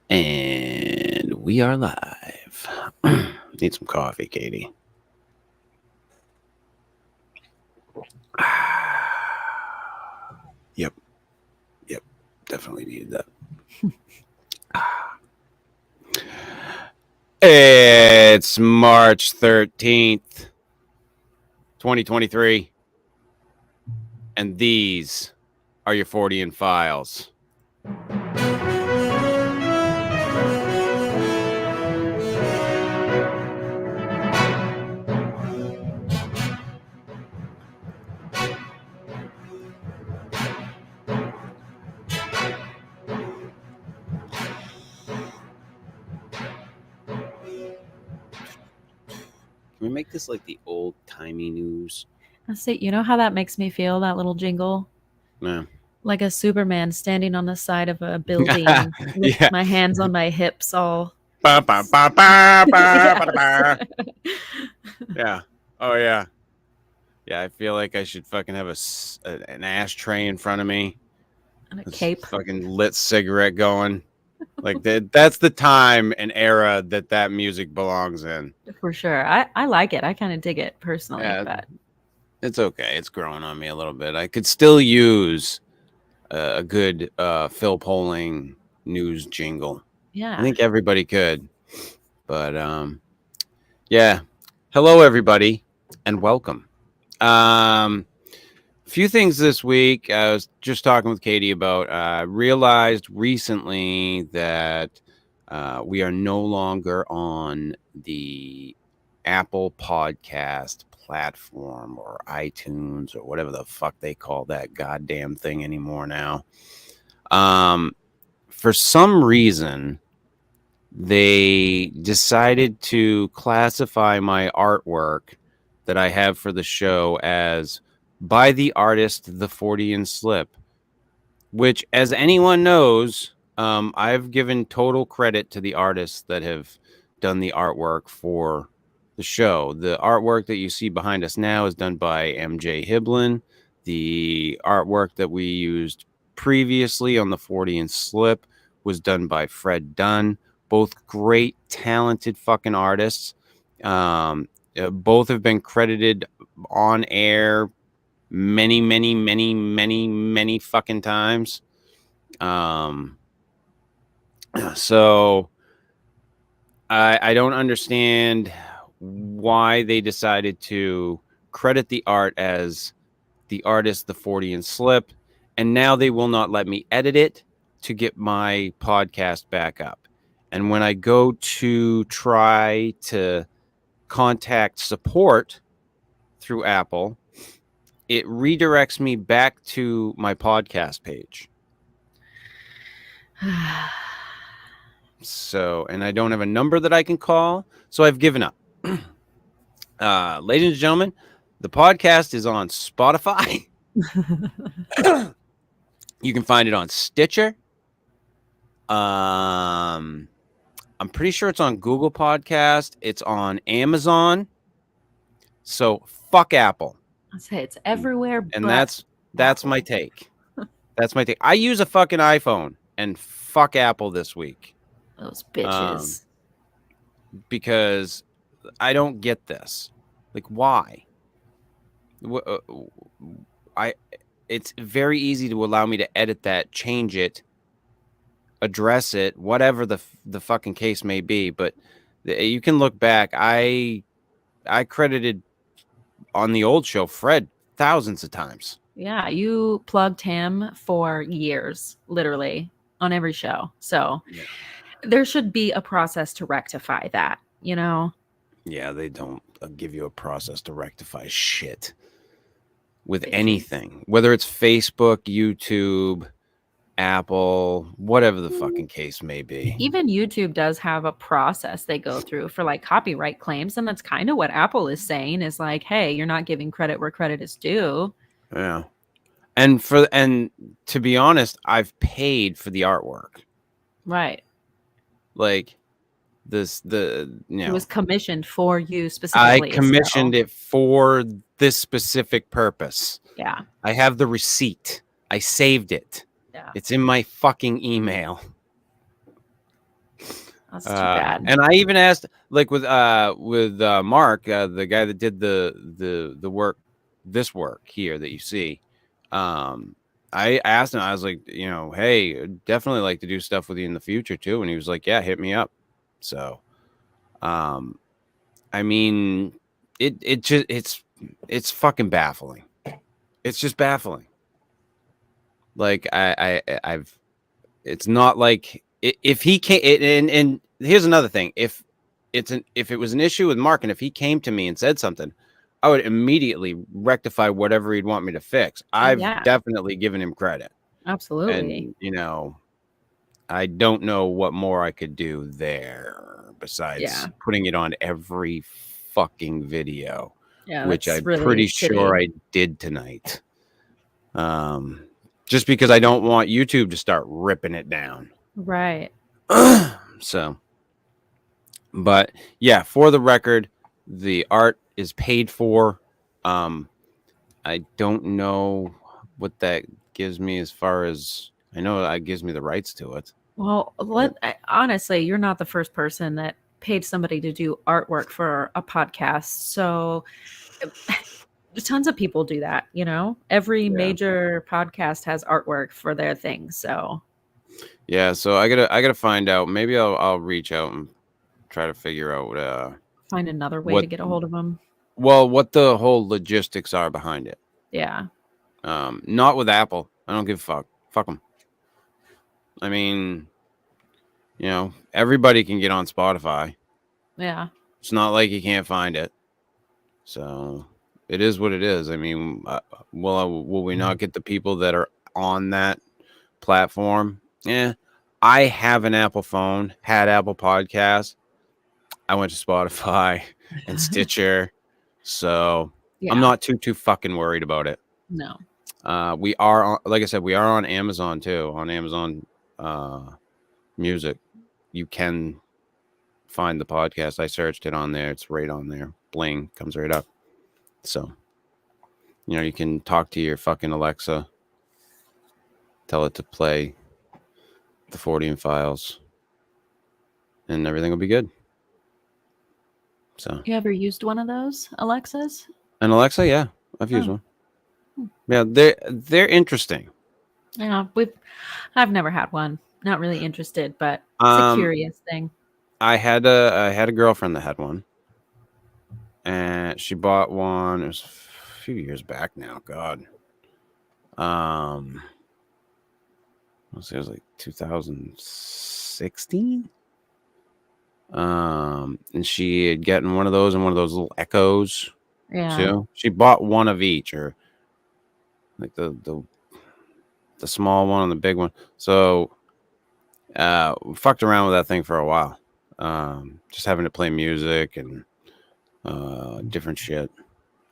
And we are live. Need some coffee, Katie. Yep. Definitely needed that. It's March 13th, 2023. And these are your Fortean files. Can we make this like the old-timey news? I see. You know how that makes me feel, that little jingle? Yeah. Like a Superman standing on the side of a building with Yeah. my hands on my hips all... Ba, ba, ba, ba, ba, ba, ba. Yes. Yeah. Oh, yeah. Yeah, I feel like I should fucking have an ashtray in front of me. And a This cape. fucking lit cigarette going. Like that's the time and era that music belongs in. For sure. I like it. I kind of dig it personally, Yeah, but it's okay. It's growing on me a little bit. I could still use a good Phil Polling news jingle. yeah. I think everybody could. But yeah. Hello everybody and welcome. A few things this week. I was just talking with Katie about. Realized recently that we are no longer on the Apple Podcast platform or iTunes or whatever the fuck they call that goddamn thing anymore now. For some reason, they decided to classify my artwork that I have for the show as by the artist The Fortean Slip, which, as anyone knows, I've given total credit to the artists that have done the artwork for the show. The artwork that you see behind us now is done by MJ Hiblen. The artwork that we used previously on The Fortean Slip was done by Fred Dunn. Both great, talented fucking artists. Both have been credited on air many fucking times. So I don't understand why they decided to credit the art as the artist The Fortean Slip, and now they will not let me edit it to get my podcast back up. And when I go to try to contact support through Apple, it redirects me back to my podcast page. So, and I don't have a number that I can call, so I've given up. Ladies and gentlemen, the podcast is on Spotify. You can find it on Stitcher. I'm pretty sure it's on Google Podcast. It's on Amazon. So fuck Apple. I say it's everywhere. And but that's my take. That's my take. I use a fucking iPhone, and fuck Apple this week. Those bitches. Because I don't get this. Like, why? It's very easy to allow me to edit that, change it, address it, whatever the fucking case may be. But you can look back. I credited on the old show Fred thousands of times. Yeah, you plugged him for years, literally, on every show. So Yeah. There should be a process to rectify that, you know? Yeah, they don't give you a process to rectify shit with Bitches. anything, whether it's Facebook, YouTube, Apple, whatever the fucking case may be. Even YouTube does have a process they go through for like copyright claims. And that's kind of what Apple is saying is like, hey, you're not giving credit where credit is due. Yeah. And to be honest, I've paid for the artwork. Right. Like it was commissioned for you specifically. I commissioned it for this specific purpose. Yeah. I have the receipt. I saved it. Yeah. It's in my fucking email. That's too bad. And I even asked, like with Mark, the guy that did the work, this work here that you see. I asked him, I was like, hey, I'd definitely like to do stuff with you in the future too. And he was like, yeah, hit me up. So, I mean, it's fucking baffling. It's just baffling. Like I've, it's not like if he came, and here's another thing. If it was an issue with Mark, and if he came to me and said something, I would immediately rectify whatever he'd want me to fix. I've Yeah, definitely given him credit. absolutely. And I don't know what more I could do there besides Yeah. putting it on every fucking video, Yeah, which that's I'm really pretty sure shitty. I did tonight. Just because I don't want YouTube to start ripping it down. Right. So, but yeah, for the record, the art is paid for. I don't know what that gives me as far as I know. It gives me the rights to it. Well, honestly, you're not the first person that paid somebody to do artwork for a podcast. So tons of people do that, Every Yeah. major podcast has artwork for their thing. So Yeah, so I gotta find out. Maybe I'll reach out and try to figure out find another way what to get a hold of them. what the whole logistics are behind it. Yeah. Not with Apple. I don't give a fuck. Fuck them. I mean, everybody can get on Spotify. Yeah. It's not like you can't find it. So it is what it is. I mean, will we not get the people that are on that platform? Yeah. I have an Apple phone, had Apple Podcasts. I went to Spotify and Stitcher. So Yeah. I'm not too fucking worried about it. No. We are, like I said, we are on Amazon too. On Amazon Music, you can find the podcast. I searched it on there. It's right on there. Bling comes right up. So, you can talk to your fucking Alexa, tell it to play the Fortean files, and everything will be good. So, You ever used one of those Alexas? and Alexa, yeah, I've used one. Yeah, they're interesting. Yeah, I've never had one. Not really interested, but it's a curious thing. I had a girlfriend that had one, and she bought one. It was a few years back now. God, let's say it was like 2016. And she had gotten one of those and one of those little Echoes too. She bought one of each, or like the small one and the big one. So we fucked around with that thing for a while. Just having to play music and different shit.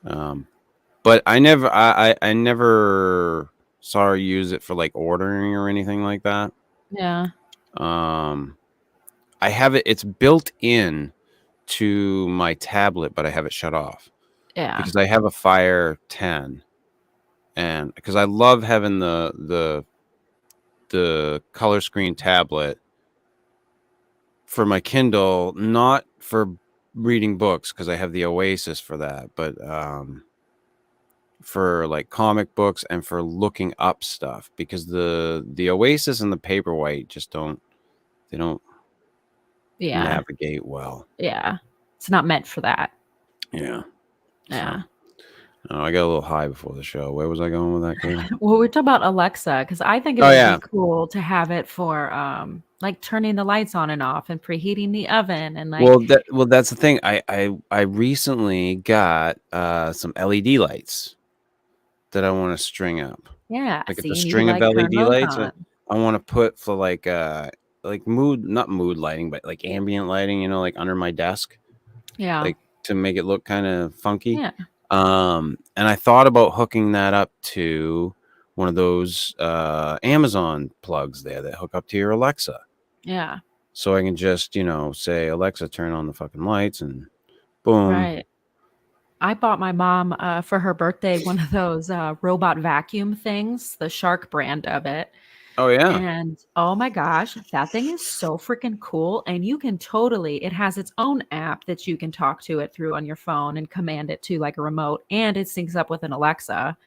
But I never saw her use it for like ordering or anything like that. Yeah. I have it. It's built in to my tablet, but I have it shut off. Yeah. Because I have a Fire 10, and because I love having the color screen tablet for my Kindle, not for reading books because I have the Oasis for that, but for like comic books and for looking up stuff, because the Oasis and the Paperwhite just don't navigate well. Yeah. It's not meant for that. Yeah. Yeah. So, I got a little high before the show. Where was I going with that, Katie? Well, we're talking about Alexa because I think it would be cool to have it for like turning the lights on and off and preheating the oven and like. Well, that's the thing. I recently got some LED lights that I want to string up. Yeah, like a string of LED lights. I want to put for like not mood lighting, but like ambient lighting. Like under my desk. Yeah. Like to make it look kind of funky. Yeah. And I thought about hooking that up to one of those Amazon plugs there that hook up to your Alexa. Yeah. So I can just, say, Alexa, turn on the fucking lights, and boom. Right. I bought my mom for her birthday one of those robot vacuum things, the Shark brand of it. Oh yeah. And oh my gosh, that thing is so freaking cool. And you can totally, it has its own app that you can talk to it through on your phone and command it to like a remote. And it syncs up with an Alexa.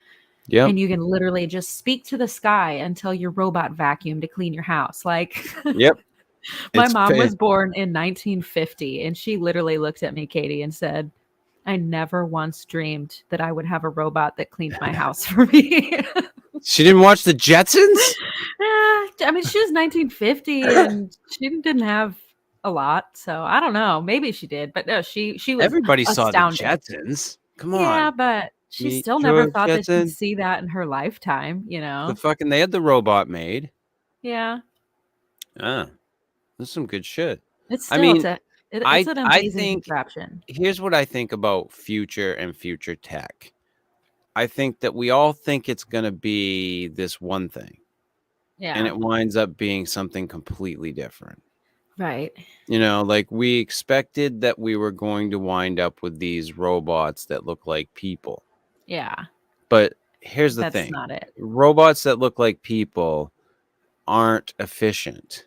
Yep. And you can literally just speak to the sky and tell your robot vacuum to clean your house. Like Yep. my It's mom was born in 1950 and she literally looked at me, Katie, and said, I never once dreamed that I would have a robot that cleaned my house for me. She didn't watch the Jetsons? I mean, she was 1950 and she didn't have a lot, so I don't know. Maybe she did, but no, she was Everybody saw the astounded. Jetsons. Come Yeah, on. but she Meet still never George thought that she'd Jetson. see that in her lifetime, you know? They had the robot made. Yeah. Ah, that's some good shit. It's I still mean, it's an I amazing think contraption. here's what I think about future and future tech. I think that we all think it's going to be this one thing, and Yeah. it winds up being something completely different. Right. You know, like we expected that we were going to wind up with these robots that look like people. Yeah. But here's the That's thing. not it. Robots that look like people aren't efficient.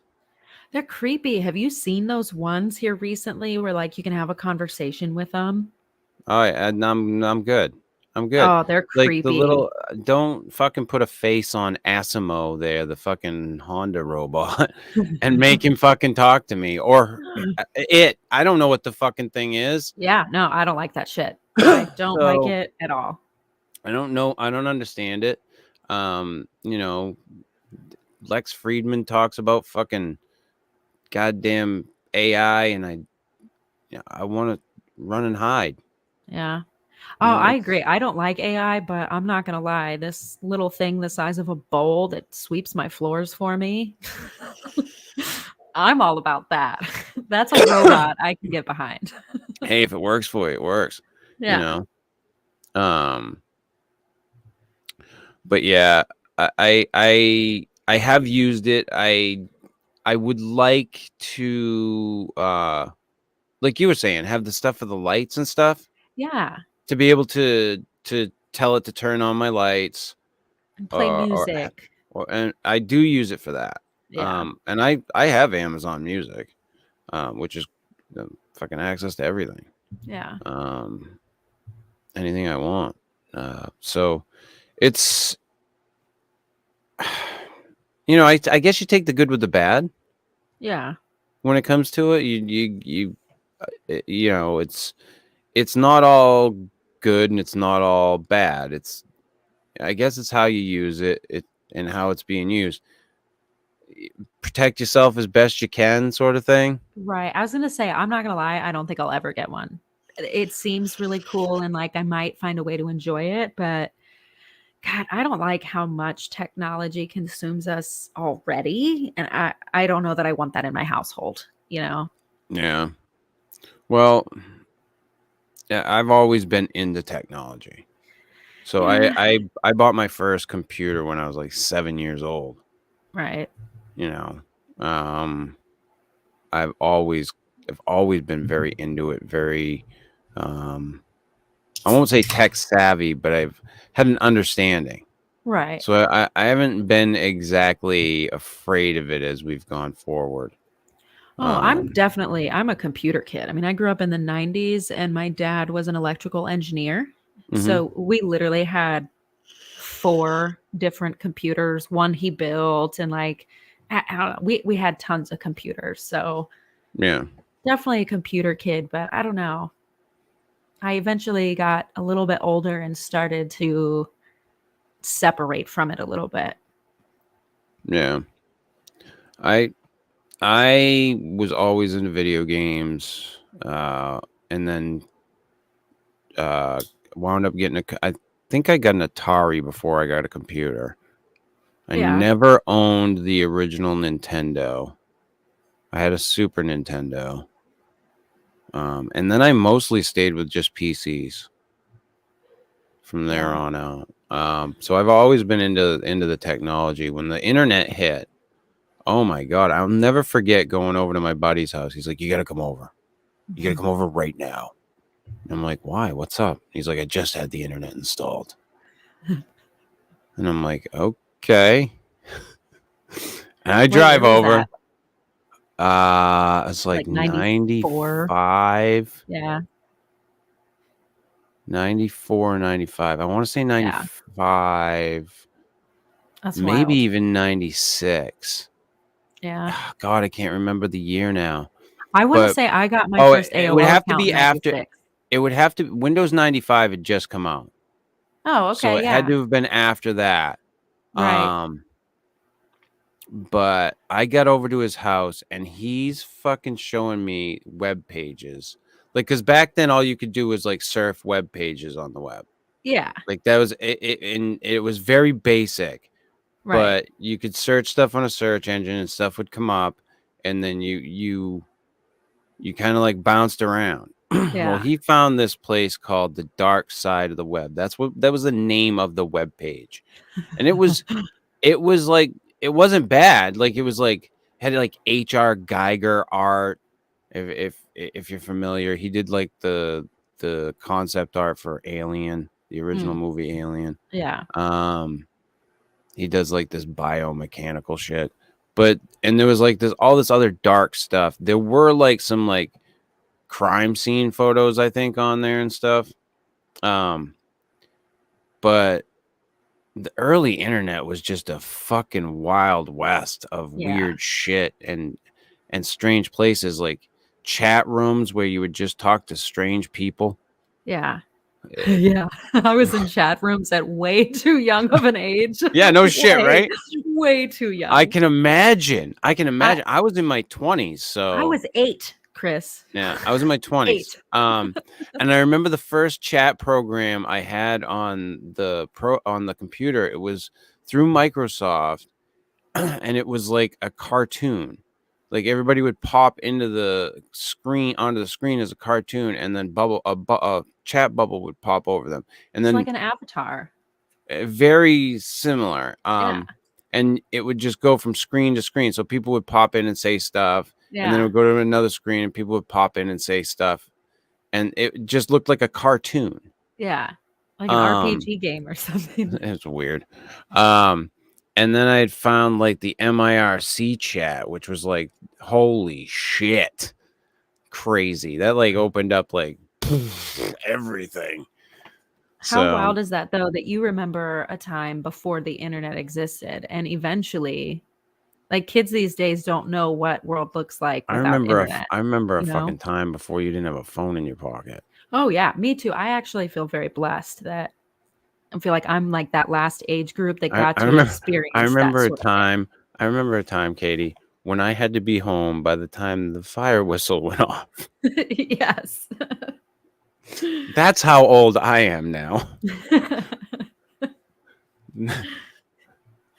They're creepy. Have you seen those ones here recently where like you can have a conversation with them? Oh, yeah, and I'm good. I'm good. Oh, they're Like the little, creepy. don't fucking put a face on Asimo there, the fucking Honda robot, and make him fucking talk to me or it. I don't know what the fucking thing is. Yeah, no, I don't like that shit. I don't like So it at all. I don't know. I don't understand it. You know, Lex Friedman talks about fucking goddamn AI, and I want to run and hide. Yeah. Oh, You know, I agree. I don't like AI, but I'm not gonna lie. This little thing the size of a bowl that sweeps my floors for me, I'm all about that. That's a robot I can get behind. hey, if it works for you, it works. You Yeah. know. Um, but yeah, I have used it. I would like to like you were saying, have the stuff for the lights and stuff Yeah. to be able to tell it to turn on my lights And play or or, ha- music. and I do use it for that. Yeah. And I have Amazon Music, which is fucking access to everything. Yeah. Um, anything I want. So it's I guess you take the good with the bad Yeah. when it comes to it. It's not all good and it's not all bad. I guess it's how you use it and how it's being used. Protect yourself as best you can, sort of thing. Right. I was gonna say, I'm not gonna lie, I don't think I'll ever get one. It seems really cool and like I might find a way to enjoy it, but God, I don't like how much technology consumes us already. And I don't know that I want that in my household, you know? Yeah. Well, yeah, I've always been into technology. So Yeah. I bought my first computer when I was like 7 years old. Right. You know, um, I've always been very into it. Very, um, I won't say tech savvy, but I've had an understanding. Right. So I haven't been exactly afraid of it as we've gone forward. Oh, I'm a computer kid. I mean, I grew up in the 90s and my dad was an electrical engineer. Mhm. So we literally had 4 different computers, one he built, and like I don't know, we had tons of computers. So Yeah. definitely a computer kid, but I don't know. I eventually got a little bit older and started to separate from it a little bit. Yeah. I I was always into video games, and then uh, wound up getting I think I got an Atari before I got a computer. I Yeah. never owned the original Nintendo. I had a Super Nintendo, and then I mostly stayed with just PCs from there Yeah. on out. So I've always been into the technology. When the internet hit, oh my god, I'll never forget going over to my buddy's house. He's like, "You got to come over. You got to come over right now." And I'm like, "Why? What's up?" He's like, "I just had the internet installed." And I'm like, "Okay." And I Wait, drive where is that? over. It's like Like 94? 95, Yeah. 94, 95. I want to say Yeah. 95, That's maybe wild. even 96. Yeah. God, I can't remember the year now. I want to But say I got my oh, first it would AOL have to account be in after. 96. It would have to. Windows 95 had just come out, Oh, so okay. it had Yeah. to have been after that. Right. But I got over to his house and he's fucking showing me web pages. Like, because back then all you could do was like surf web pages on the web. Yeah. Like that was it, and it was very basic, Right. but you could search stuff on a search engine and stuff would come up, and then you kind of like bounced around. Well, Yeah. he found this place called the dark side of the web. That was the name of the web page, and it was like it wasn't bad. Like it was like had like H.R. Geiger art. If you're familiar, he did like the concept art for Alien, the original Mm, movie Alien. yeah. Um, he does like this biomechanical shit. But and there was like this all this other dark stuff. There were like some like crime scene photos, I think, on there and stuff. Um, but the early internet was just a fucking wild west of Yeah. weird shit and strange places, like chat rooms where you would just talk to strange people. Yeah. Eh, Yeah. I was in chat rooms at way too young of an age. yeah, no shit, way, right? way too I young. can imagine. I can I imagine. I was in my 20s, I so was 8, Chris. yeah, I was in my 20s. 8. And I remember the first chat program I had on the computer. It was through Microsoft, and it was like a cartoon. Like everybody would pop into the screen onto the screen as a cartoon, and then a chat bubble would pop over them, and It's like then an avatar. very similar. Yeah. And it would just go from screen to screen. So people would pop in and say stuff, and then it Yeah. would go to another screen, and people would pop in and say stuff, and it just looked like a cartoon. Yeah. Like an Um, RPG game or something. it's weird. Um, and then I had found like the MIRC chat, which was like, holy shit, crazy. That like opened up like everything. How So wild is that though that you remember a time before the internet existed and eventually like kids these days don't know what world looks like without internet, I remember a you know? fucking time before you didn't have a phone in your pocket. Oh yeah, me too. I actually feel very blessed that I feel like I'm like that last age group that got I to remember I experience that remember a sort of thing. time I remember a time, Katie, when I had to be home by the time the fire whistle went off. Yes. That's how old I am now.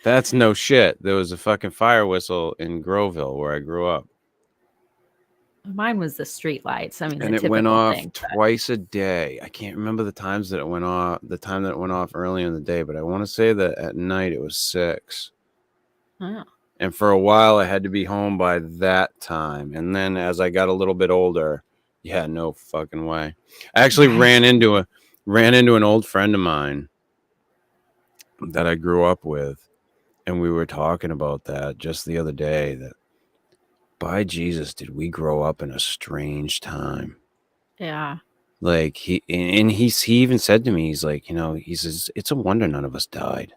That's no shit. There was a fucking fire whistle in Groveville where I grew up. Mine was the street lights. I mean, the And it went typical off thing. twice a day. I can't remember the times that it went off, the time that it went off earlier in the day, but I want to say that at night it was 6. Oh, And for a while I had to be home by that time. And then as I got a little bit older, yeah, no fucking way. I actually right. ran into an old friend of mine that I grew up with, and we were talking about that just the other day, that by Jesus, did we grow up in a strange time. Yeah. Like he even said to me, he's like, he says, it's a wonder none of us died.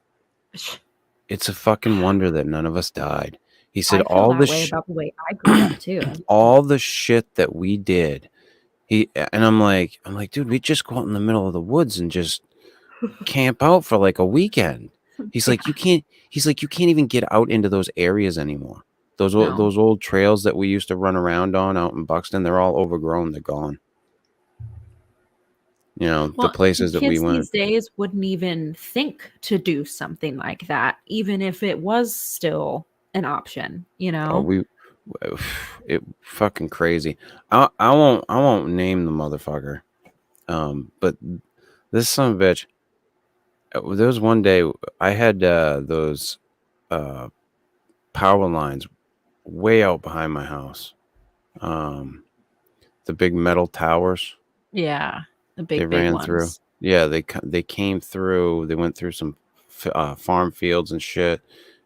It's a fucking wonder that none of us died. He said I feel that way about the way I grew up too. all the shit that we did. And I'm like, dude, we just go out in the middle of the woods and just camp out for like a weekend. He's like, Yeah. you can't even get out into those areas anymore. No. Those old trails that we used to run around on out in Buxton, they're all overgrown. They're gone. The Well, places that we kids went. these days wouldn't even think to do something like that, even if it was still an option, you Oh, know? it fucking crazy. I won't name the motherfucker. But this son of a bitch. There was one day I had those power lines way out behind my house. The big metal towers Yeah. The they big ran through. ones. Yeah, they came through. They went through some farm fields and shit,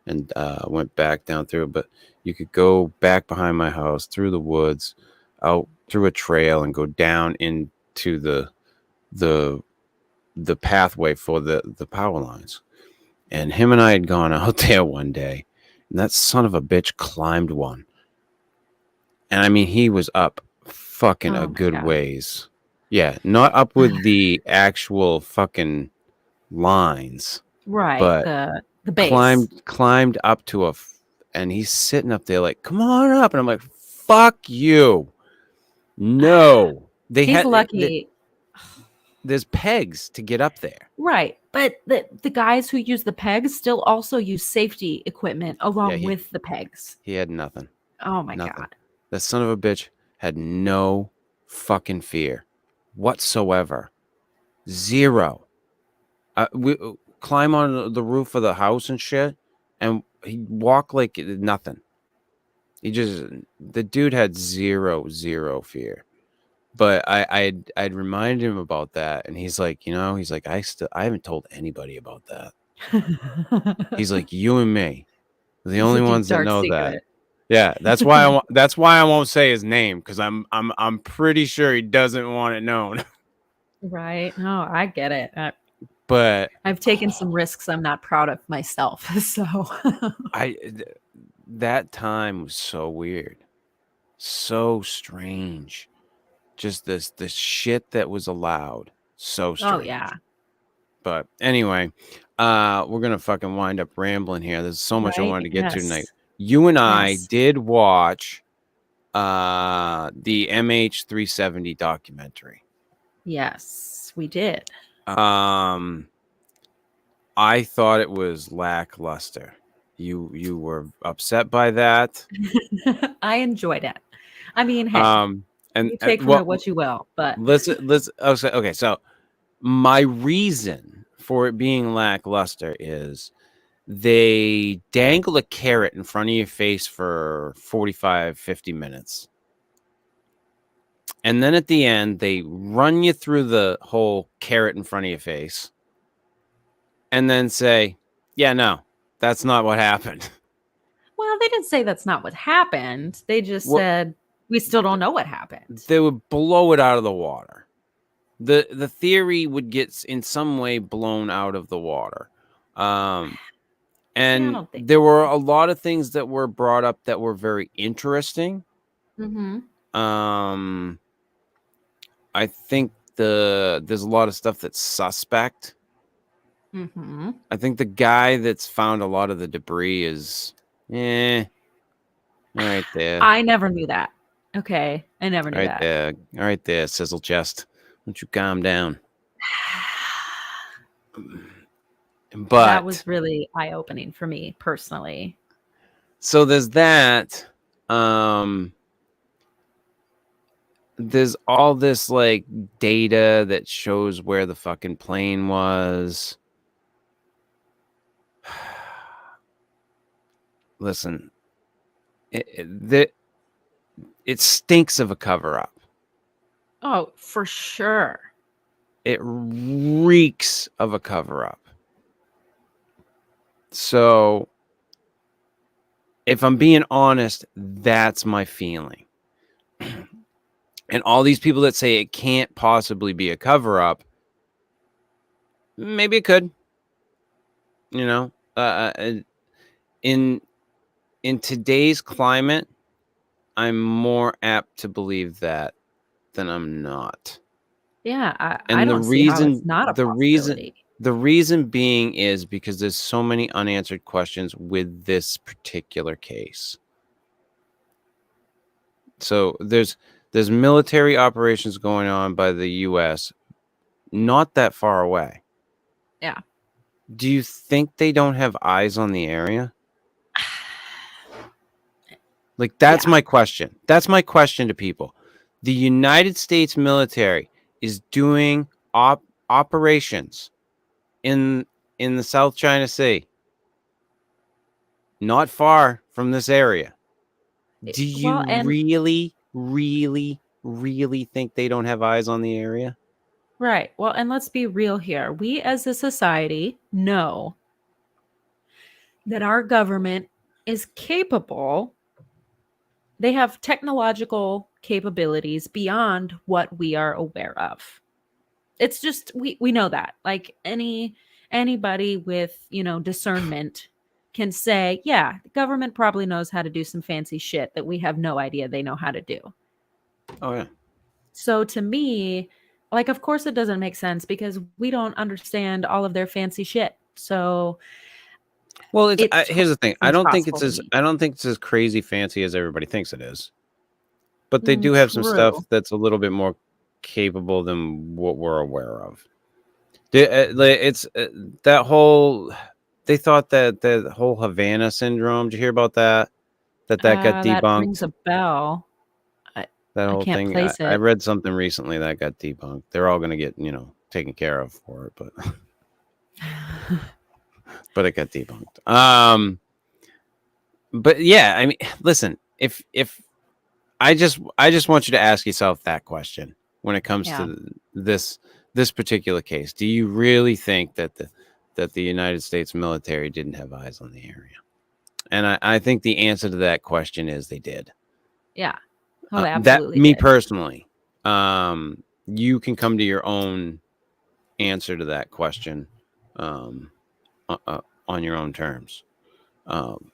and went back down through it. But you could go back behind my house through the woods, out through a trail, and go down into the pathway for the power lines. And him and I had gone out there one day, and that son of a bitch climbed one. And I mean, he was up fucking Oh a my good God. ways. Yeah, not up with the actual fucking lines, Right. but The base. climbed up to and he's sitting up there like, "Come on up," and I'm like, "Fuck you, no." They He's had lucky. there's pegs to get up there. Right. But the guys who use the pegs still also use safety equipment Yeah, along with the pegs. he had nothing, Oh my nothing. God. That son of a bitch had no fucking fear whatsoever, zero. We climb on the roof of the house and shit, and he walked like nothing. The dude had zero fear. But I'd reminded him about that, and he's like, I haven't told anybody about that. He's like, you and me, the It's a only deep, ones that dark know that. secret. Yeah, that's why I won't say his name, because I'm pretty sure he doesn't want it known. Right. No, I get it. But I've taken some risks I'm not proud of myself. So, that time was so weird, so strange. Just the shit that was allowed, so oh, strange. yeah. But anyway, we're gonna fucking wind up rambling here. There's so much I wanted Right. to get to tonight. Yes. You and I Yes. did watch the MH370 documentary. Yes, we did. I thought it was lackluster. You were upset by that. I enjoyed it. I mean, hey, And you take from it what you will, but let's okay. So my reason for it being lackluster is they dangle a carrot in front of your face for 45, 50 minutes. And then at the end, they run you through the whole carrot in front of your face and then say, yeah, no, that's not what happened. well, they didn't say that's not what happened. They just Well, said we still don't know what happened. they would blow it out of the water. The theory would get in some way blown out of the water. See, I And don't think there were so. a lot of things that were brought up that were very interesting. Mhm. I think there's a lot of stuff that's suspect. Mhm. I think the guy that's found a lot of the debris is, all right there, I never knew that. Okay, I never knew that. all right there, sizzle chest. Won't you calm down? That But was really eye-opening for me personally. so there's that. There's all this like data that shows where the fucking plane was. Listen, it stinks of a cover up. Oh, for sure. It reeks of a cover up. So, if I'm being honest, that's my feeling. And all these people that say it can't possibly be a cover up, maybe it could. You know, in today's climate, I'm more apt to believe that than I'm not. Yeah, I And don't see how it's not a possibility. the reason being is because there's so many unanswered questions with this particular case. So there's military operations going on by the US not that far away. Yeah. Do you think they don't have eyes on the area? Like, that's Yeah. my question. That's my question to people. The United States military is doing operations in the South China Sea, not far from this area. Do you Well, and really, really, really think they don't have eyes on the area? right. Well, and let's be real here. We as a society know that our government is capable, they have technological capabilities beyond what we are aware of. It's just we know that. Like anybody with, discernment can say, yeah, the government probably knows how to do some fancy shit that we have no idea they know how to do. Oh yeah. So to me, like, of course it doesn't make sense because we don't understand all of their fancy shit. So Well, it's it totally here's the thing. seems possible to me. I don't think it's as crazy fancy as everybody thinks it is. But they Mm, do have some stuff true. that's a little bit more capable than what we're aware of. It's that whole. They thought that the whole Havana syndrome. Did you hear about that? That got That rings debunked. a bell. I, That I whole can't thing. place I it. read something recently that got debunked. They're all going to get taken care of for it, but but it got debunked. But yeah, I mean, listen, if I just want you to ask yourself that question when it comes Yeah. to this particular case. Do you really think that the United States military didn't have eyes on the area? And I think the answer to that question is they did. Yeah. Oh, they That absolutely me did. personally, you can come to your own answer to that question um, on your own terms. Um,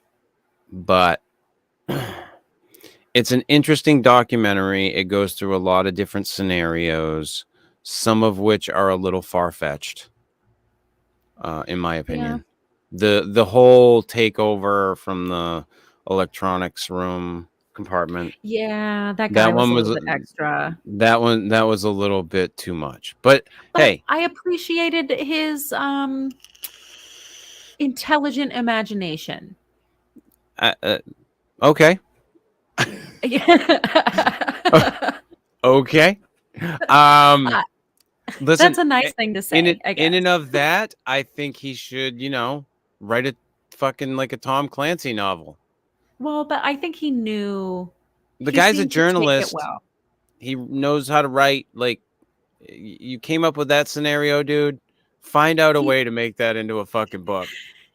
but it's an interesting documentary. It goes through a lot of different scenarios, some of which are a little far-fetched, in my Yeah. opinion. The whole takeover from the electronics room compartment, Yeah, that guy that was one a was little bit extra. that was a little bit too much. But But hey, I appreciated his intelligent imagination. uh, okay, Yeah. okay. Um, Uh, listen, That's a nice thing to in say, I in guess. and of that, I think he should, write a fucking like a Tom Clancy novel. Well, but I think The he guy's a seemed to take it journalist. well. He knows how to write. Like, you came up with that scenario, dude. Find out a He way to make that into a fucking book.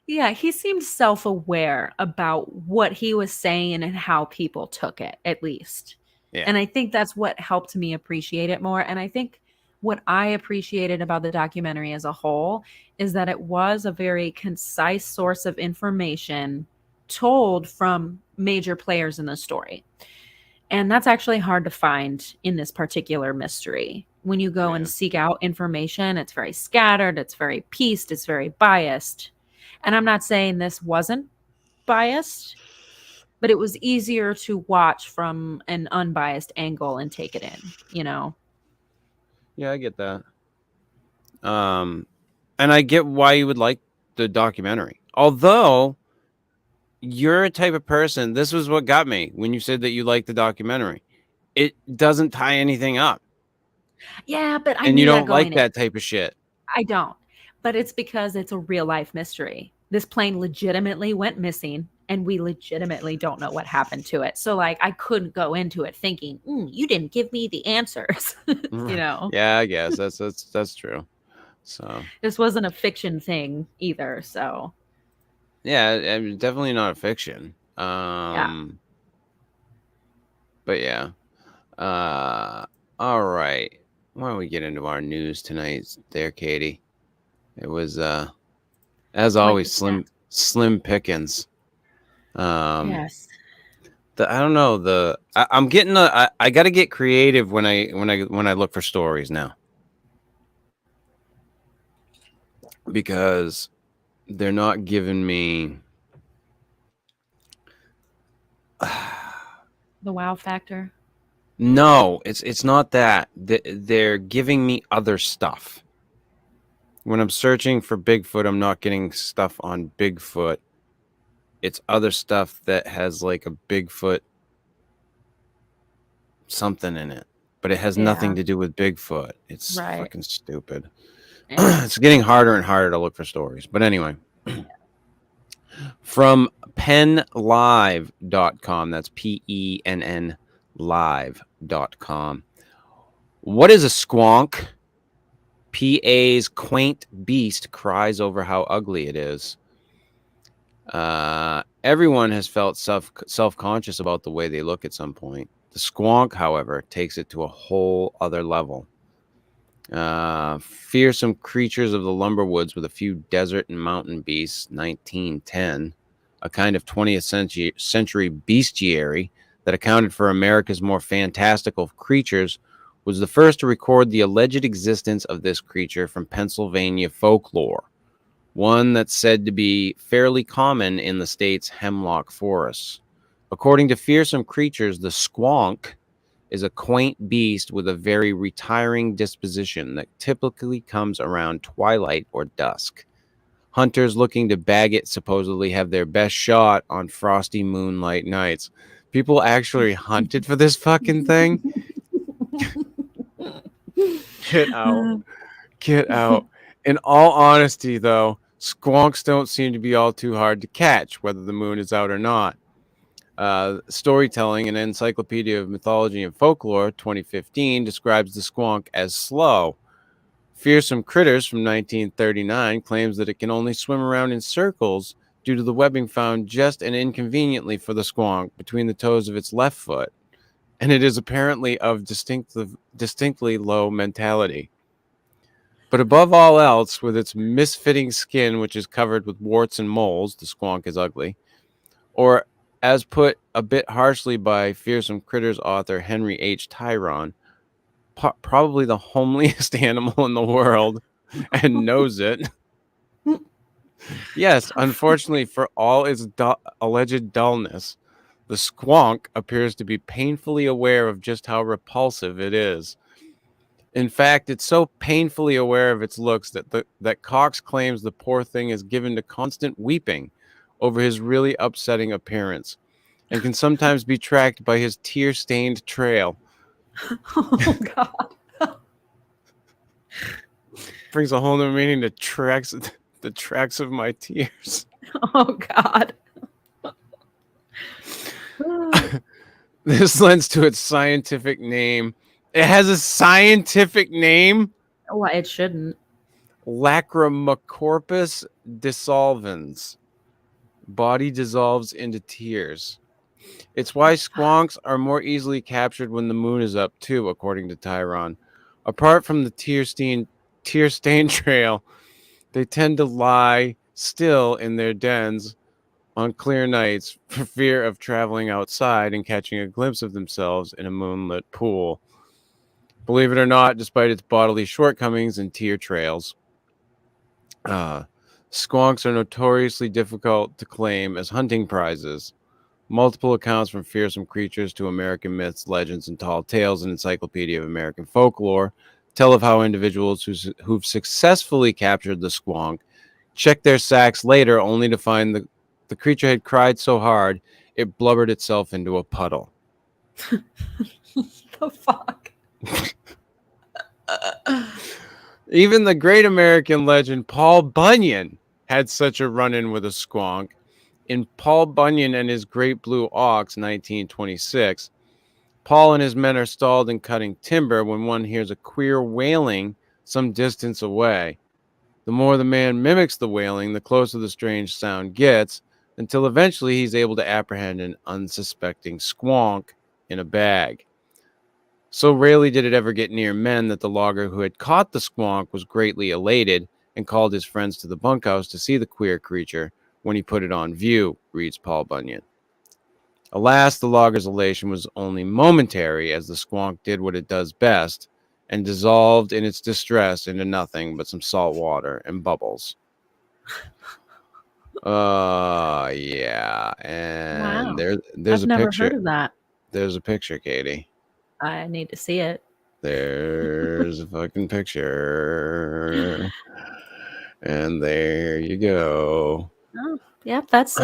Yeah, he seemed self-aware about what he was saying and how people took it, at least. Yeah. And I think that's what helped me appreciate it more. And I think what I appreciated about the documentary as a whole is that it was a very concise source of information told from major players in the story. And that's actually hard to find in this particular mystery. When you go and Yeah. seek out information, it's very scattered, it's very pieced, it's very biased. And I'm not saying this wasn't biased, but it was easier to watch from an unbiased angle and take it in. Yeah, I get that. Um, and I get why you would like the documentary. Although you're a type of person, this was what got me when you said that you like the documentary. It doesn't tie anything up, Yeah, but I and you knew that don't like going in. that type of shit. I don't. But it's because it's a real life mystery. This plane legitimately went missing and we legitimately don't know what happened to it. So like I couldn't go into it thinking, you didn't give me the answers. you know. Yeah, I guess that's true. So This wasn't a fiction thing either, so yeah, I mean, definitely not a fiction. yeah. But yeah. Uh, all right. Why don't we get into our news tonight, there, Katie? It was as Quite the always snack. slim pickings. Um, Yes. I don't know I'm getting I got to get creative when I look for stories now because they're not giving me The wow factor. no, it's not that. They're giving me other stuff. When I'm searching for Bigfoot, I'm not getting stuff on Bigfoot. It's other stuff that has like a Bigfoot something in it, but it has Yeah. nothing to do with Bigfoot. It's Right. fucking stupid. Yeah. It's getting harder and harder to look for stories. But anyway, from pennlive.com, that's PENN live.com. What is a squonk? PA's quaint beast cries over how ugly it is. Everyone has felt self-conscious about the way they look at some point. The squonk, however, takes it to a whole other level. Fearsome creatures of the lumber woods with a few desert and mountain beasts, 1910, a kind of 20th century bestiary that accounted for America's more fantastical creatures, was the first to record the alleged existence of this creature from Pennsylvania folklore, one that's said to be fairly common in the state's hemlock forests. According to Fearsome Creatures, the squonk is a quaint beast with a very retiring disposition that typically comes around twilight or dusk. Hunters looking to bag it supposedly have their best shot on frosty moonlight nights. People actually hunted for this fucking thing? Get out. Get out. In all honesty, though, squonks don't seem to be all too hard to catch, whether the moon is out or not. Storytelling, an encyclopedia of mythology and folklore, 2015, describes the squonk as slow. Fearsome Critters from 1939 claims that it can only swim around in circles due to the webbing found just and inconveniently for the squonk between the toes of its left foot, and it is apparently of distinctly low mentality. But above all else, with its misfitting skin, which is covered with warts and moles, the squonk is ugly. Or, as put a bit harshly by Fearsome Critters author Henry H. Tyron, probably the homeliest animal in the world, and knows it. Yes, unfortunately, for all its alleged dullness, the squonk appears to be painfully aware of just how repulsive it is. In fact, it's so painfully aware of its looks that Cox claims the poor thing is given to constant weeping over his really upsetting appearance, and can sometimes be tracked by his tear-stained trail. Oh God! Brings a whole new meaning to the tracks of my tears. Oh God! This lends to its scientific name. It has a scientific name? Well, it shouldn't. Lacrimocorpus dissolvens. Body dissolves into tears. It's why squonks are more easily captured when the moon is up, too, according to Tyron. Apart from the tear-stained trail, they tend to lie still in their dens on clear nights for fear of traveling outside and catching a glimpse of themselves in a moonlit pool. Believe it or not, despite its bodily shortcomings and tear trails, squonks are notoriously difficult to claim as hunting prizes. Multiple accounts from Fearsome Creatures to American Myths, Legends, and Tall Tales, an Encyclopedia of American Folklore, tell of how individuals who've successfully captured the squonk checked their sacks later only to find the creature had cried so hard it blubbered itself into a puddle. The fuck? Even the great American legend Paul Bunyan had such a run-in with a squonk. In Paul Bunyan and His Great Blue Ox, 1926, Paul and his men are stalled in cutting timber when one hears a queer wailing some distance away. The more the man mimics the wailing, the closer the strange sound gets, until eventually he's able to apprehend an unsuspecting squonk in a bag. So rarely did it ever get near men that the logger who had caught the squonk was greatly elated and called his friends to the bunkhouse to see the queer creature when he put it on view, reads Paul Bunyan. Alas, the logger's elation was only momentary, as the squonk did what it does best and dissolved in its distress into nothing but some salt water and bubbles. Yeah. And Wow. there's I've a never picture. heard of that. There's a picture, Katie. I need to see it. There's a fucking picture. And there you go. Oh, yep, that's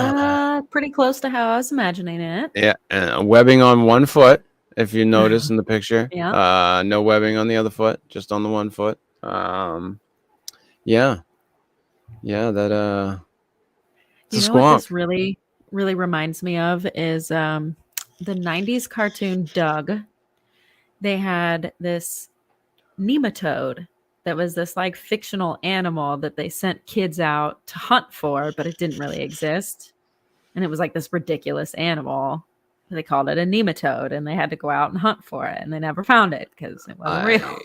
pretty close to how I was imagining it. Yeah, and webbing on one foot, if you notice in the picture. Yeah. No webbing on the other foot, just on the one foot. Yeah. Yeah, that it's You a know what squonk. this really, really reminds me of is the 90s cartoon Doug. They had this nematode that was this like fictional animal that they sent kids out to hunt for, but it didn't really exist. And it was like this ridiculous animal. They called it a nematode, and they had to go out and hunt for it, and they never found it because it wasn't real.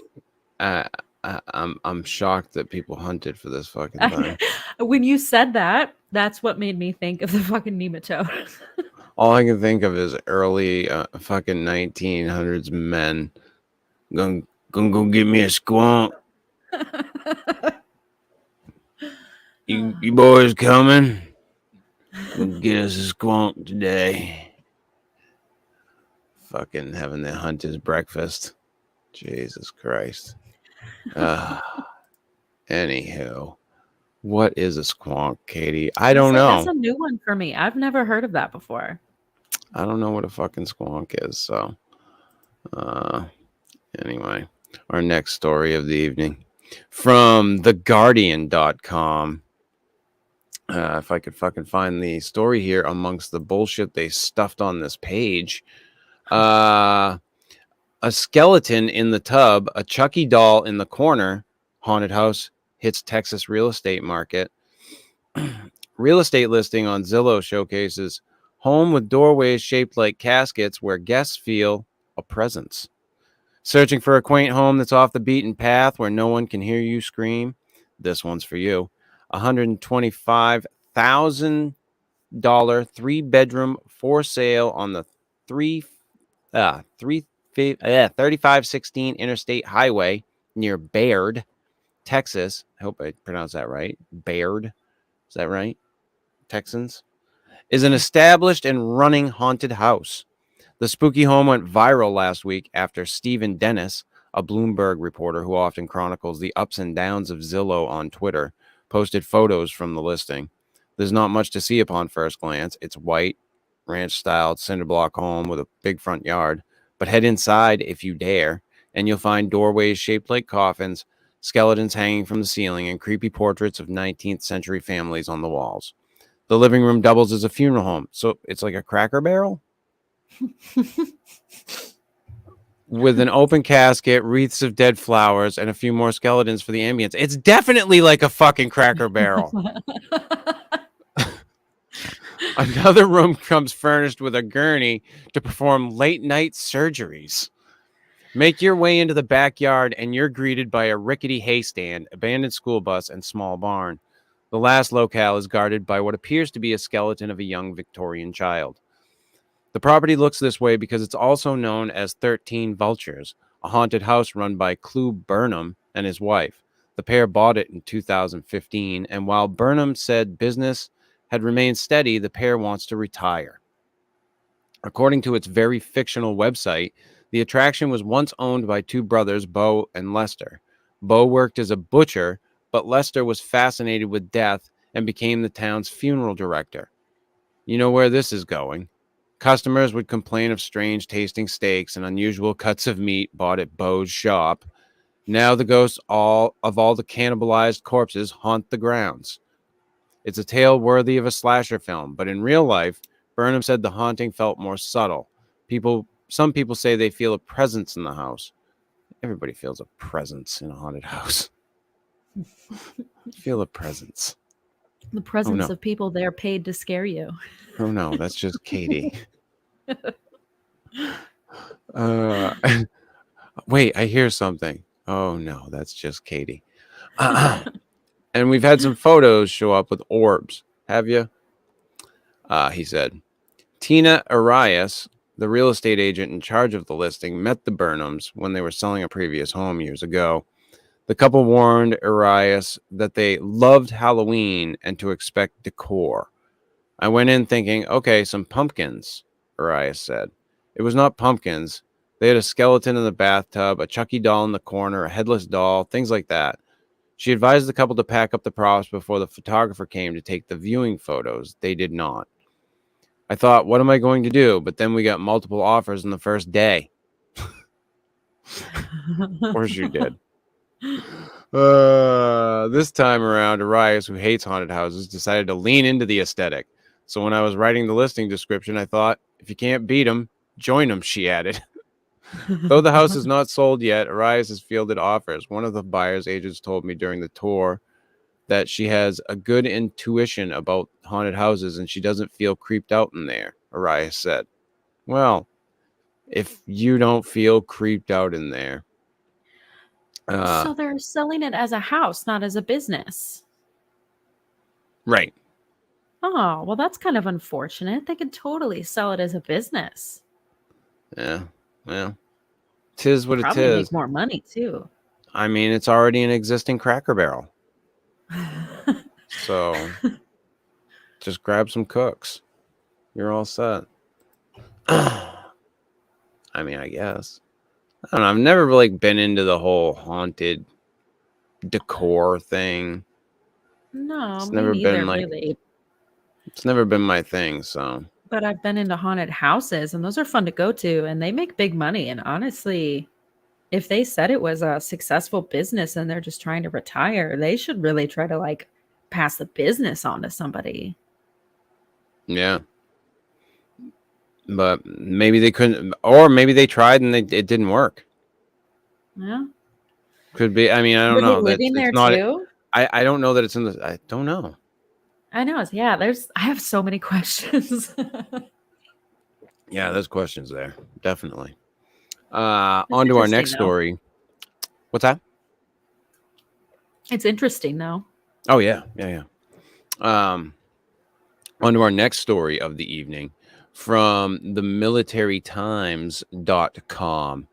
I'm shocked that people hunted for this fucking thing. When you said that, that's what made me think of the fucking nematode. All I can think of is early fucking 1900s men gonna go get me a squonk. You boys coming? Gonna get us a squonk today. Fucking having to hunt his breakfast. Jesus Christ. Anywho, what is a squonk, Katie? I don't know. That's a new one for me. I've never heard of that before. I don't know what a fucking squonk is. So, anyway, our next story of the evening from theguardian.com. If I could fucking find the story here amongst the bullshit they stuffed on this page. A skeleton in the tub, a Chucky doll in the corner, haunted house hits Texas real estate market. Real estate listing on Zillow showcases home with doorways shaped like caskets where guests feel a presence. Searching for a quaint home that's off the beaten path where no one can hear you scream? This one's for you. $125,000 3-bedroom for sale on the 3516 Interstate Highway near Baird, Texas. I hope I pronounced that right. Baird. Is that right? Texans? Is an established and running haunted house. The spooky home went viral last week after Stephen Dennis, a Bloomberg reporter who often chronicles the ups and downs of Zillow on Twitter, posted photos from the listing. There's not much to see upon first glance. It's white, ranch-styled cinder block home with a big front yard. But head inside if you dare, and you'll find doorways shaped like coffins, skeletons hanging from the ceiling, and creepy portraits of 19th century families on the walls. The living room doubles as a funeral home, so it's like a Cracker Barrel? With an open casket, wreaths of dead flowers, and a few more skeletons for the ambience. It's definitely like a fucking Cracker Barrel. Another room comes furnished with a gurney to perform late-night surgeries. Make your way into the backyard, and you're greeted by a rickety hay stand, abandoned school bus, and small barn. The last locale is guarded by what appears to be a skeleton of a young Victorian child. The property looks this way because it's also known as 13 Vultures, a haunted house run by Clu Burnham and his wife. The pair bought it in 2015, and while Burnham said business had remained steady, the pair wants to retire. According to its very fictional website, the attraction was once owned by two brothers, Bo and Lester. Bo worked as a butcher, but Lester was fascinated with death and became the town's funeral director. You know where this is going. Customers would complain of strange tasting steaks and unusual cuts of meat bought at Bo's shop. Now the ghosts of all the cannibalized corpses haunt the grounds. It's a tale worthy of a slasher film, but in real life, Burnham said the haunting felt more subtle. Some people say they feel a presence in the house. Everybody feels a presence in a haunted house. Feel a presence. The presence of people there paid to scare you. Oh no, that's just Katie. Wait, I hear something. Oh no, that's just Katie. And we've had some photos show up with orbs. Have you? He said. Tina Arias, the real estate agent in charge of the listing, met the Burnhams when they were selling a previous home years ago. The couple warned Arias that they loved Halloween and to expect decor. I went in thinking, okay, some pumpkins, Arias said. It was not pumpkins. They had a skeleton in the bathtub, a Chucky doll in the corner, a headless doll, things like that. She advised the couple to pack up the props before the photographer came to take the viewing photos. They did not. I thought, what am I going to do? But then we got multiple offers on the first day. Of course you did. This time around, Arias, who hates haunted houses, decided to lean into the aesthetic. So when I was writing the listing description, I thought, if you can't beat them, join them, she added. Though the house is not sold yet, Arias has fielded offers. One of the buyer's agents told me during the tour that she has a good intuition about haunted houses and she doesn't feel creeped out in there, Arias said. Well, if you don't feel creeped out in there. So they're selling it as a house, not as a business. Right. Oh, well, that's kind of unfortunate. They could totally sell it as a business. Yeah. Well, 'tis what it Probably is. make more money too. I mean, it's already an existing Cracker Barrel. So just grab some cooks. You're all set. I mean, I guess. I don't know. I've never like been into the whole haunted decor thing. No, It's me never been neither, like really. it's never been my thing, so But I've been into haunted houses, and those are fun to go to, and they make big money. And honestly, if they said it was a successful business and they're just trying to retire, they should really try to like pass the business on to somebody. yeah. But maybe they couldn't, or maybe they tried and it didn't work. Yeah. Could be. I mean, I don't Were they know. That living it's there not. too? I don't know that it's in the. I don't know. I know. Yeah, I have so many questions. Yeah, there's questions there. Definitely. It's On to our interesting next though. story. What's that? It's interesting though. Oh yeah, yeah, yeah. On to our next story of the evening from the militarytimes.com.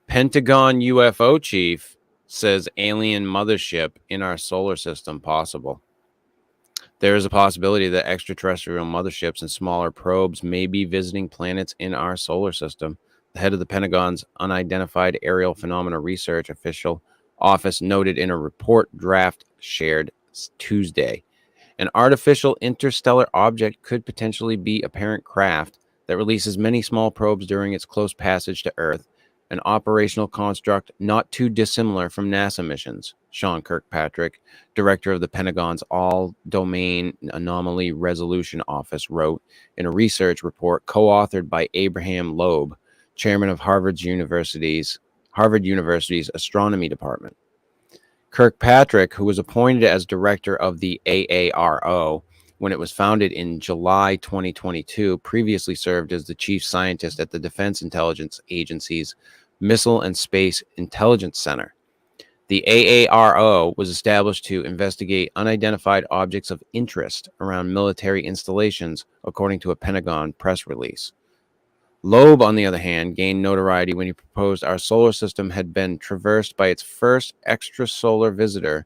Pentagon UFO chief says alien mothership in our solar system possible. There is a possibility that extraterrestrial motherships and smaller probes may be visiting planets in our solar system. The head of the Pentagon's Unidentified Aerial Phenomena Research Official Office noted in a report draft shared Tuesday. An artificial interstellar object could potentially be a parent craft that releases many small probes during its close passage to Earth, an operational construct not too dissimilar from NASA missions, Sean Kirkpatrick, director of the Pentagon's All-Domain Anomaly Resolution Office, wrote in a research report co-authored by Abraham Loeb, chairman of Harvard University's Astronomy Department. Kirkpatrick, who was appointed as director of the AARO when it was founded in July 2022, previously served as the chief scientist at the Defense Intelligence Agency's Missile and Space Intelligence Center. The AARO was established to investigate unidentified objects of interest around military installations, according to a Pentagon press release. Loeb, on the other hand, gained notoriety when he proposed our solar system had been traversed by its first extrasolar visitor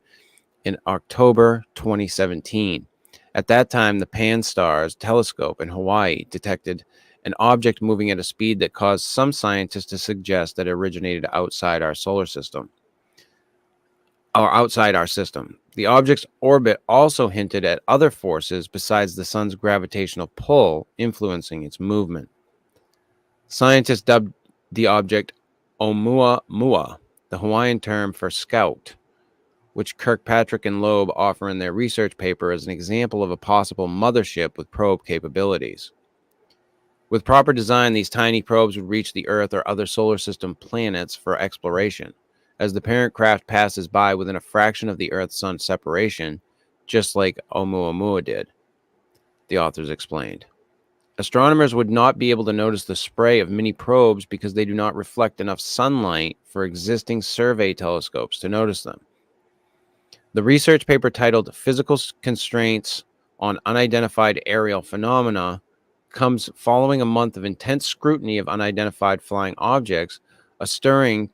in October 2017. At that time, the Pan-STARRS telescope in Hawaii detected an object moving at a speed that caused some scientists to suggest that it originated outside our solar system. Or outside our system. The object's orbit also hinted at other forces besides the sun's gravitational pull influencing its movement. Scientists dubbed the object Oumuamua, the Hawaiian term for scout, which Kirkpatrick and Loeb offer in their research paper as an example of a possible mothership with probe capabilities. With proper design, these tiny probes would reach the Earth or other solar system planets for exploration, as the parent craft passes by within a fraction of the Earth-Sun separation, just like Oumuamua did, the authors explained. Astronomers would not be able to notice the spray of mini probes because they do not reflect enough sunlight for existing survey telescopes to notice them. The research paper titled Physical Constraints on Unidentified Aerial Phenomena comes following a month of intense scrutiny of unidentified flying objects, a stirring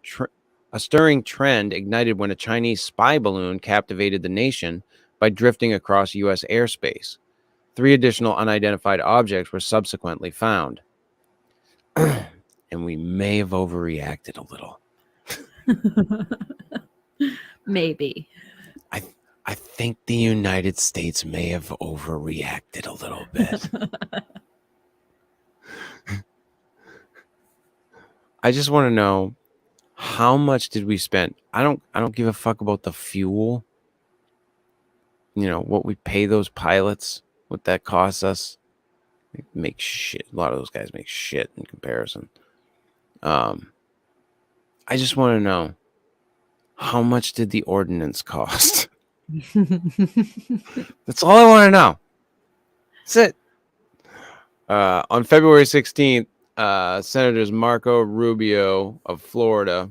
trend ignited when a Chinese spy balloon captivated the nation by drifting across U.S. airspace. 3 additional unidentified objects were subsequently found. And we may have overreacted a little. Maybe. I think the United States may have overreacted a little bit. I just want to know, how much did we spend? I don't give a fuck about the fuel. You know, what we pay those pilots, what that costs us. They make shit. A lot of those guys make shit in comparison. I just want to know, how much did the ordinance cost? That's all I want to know. That's it. On February 16th, Senators Marco Rubio of Florida,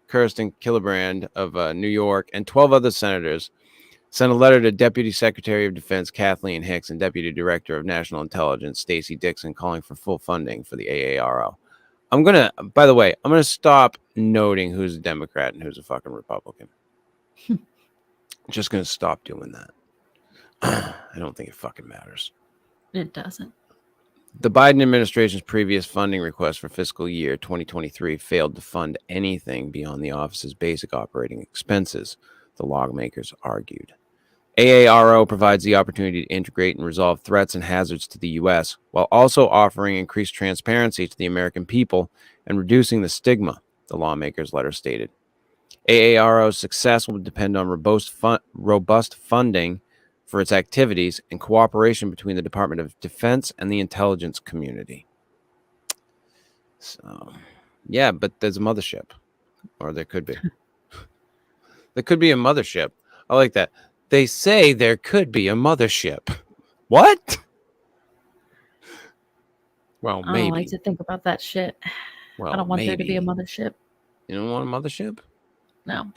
Kirsten Gillibrand of New York, and 12 other senators sent a letter to Deputy Secretary of Defense Kathleen Hicks and Deputy Director of National Intelligence Stacey Dixon calling for full funding for the AARO. By the way, I'm going to stop noting who's a Democrat and who's a fucking Republican. Just going to stop doing that. I don't think it fucking matters. It doesn't. The Biden administration's previous funding request for fiscal year 2023 failed to fund anything beyond the office's basic operating expenses, the lawmakers argued. AARO provides the opportunity to integrate and resolve threats and hazards to the U.S., while also offering increased transparency to the American people and reducing the stigma, the lawmakers' letter stated. AARO's success will depend on robust funding for its activities and cooperation between the Department of Defense and the intelligence community. So, yeah, but there's a mothership. Or there could be. There could be a mothership. I like that. They say there could be a mothership. What? Well, maybe. I don't like to think about that shit. Well, I don't want maybe. there to be a mothership. You don't want a mothership? No.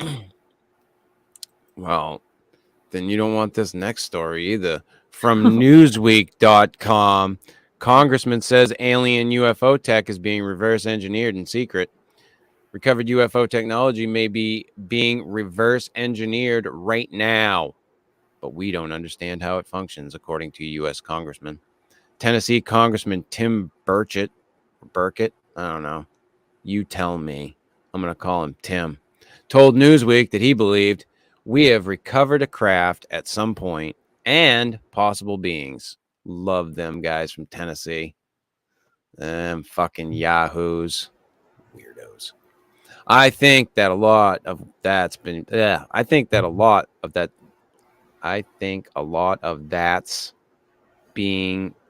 Well, then you don't want this next story either. From Newsweek.com, Congressman says alien UFO tech is being reverse engineered in secret. Recovered UFO technology may be being reverse engineered right now, but we don't understand how it functions, according to U.S. Congressman. Tennessee Congressman Tim Burchett, I don't know. You tell me. I'm going to call him Tim. Told Newsweek that he believed we have recovered a craft at some point and possible beings. Love them guys from Tennessee. Them fucking yahoos. Weirdos. I think that a lot of that's being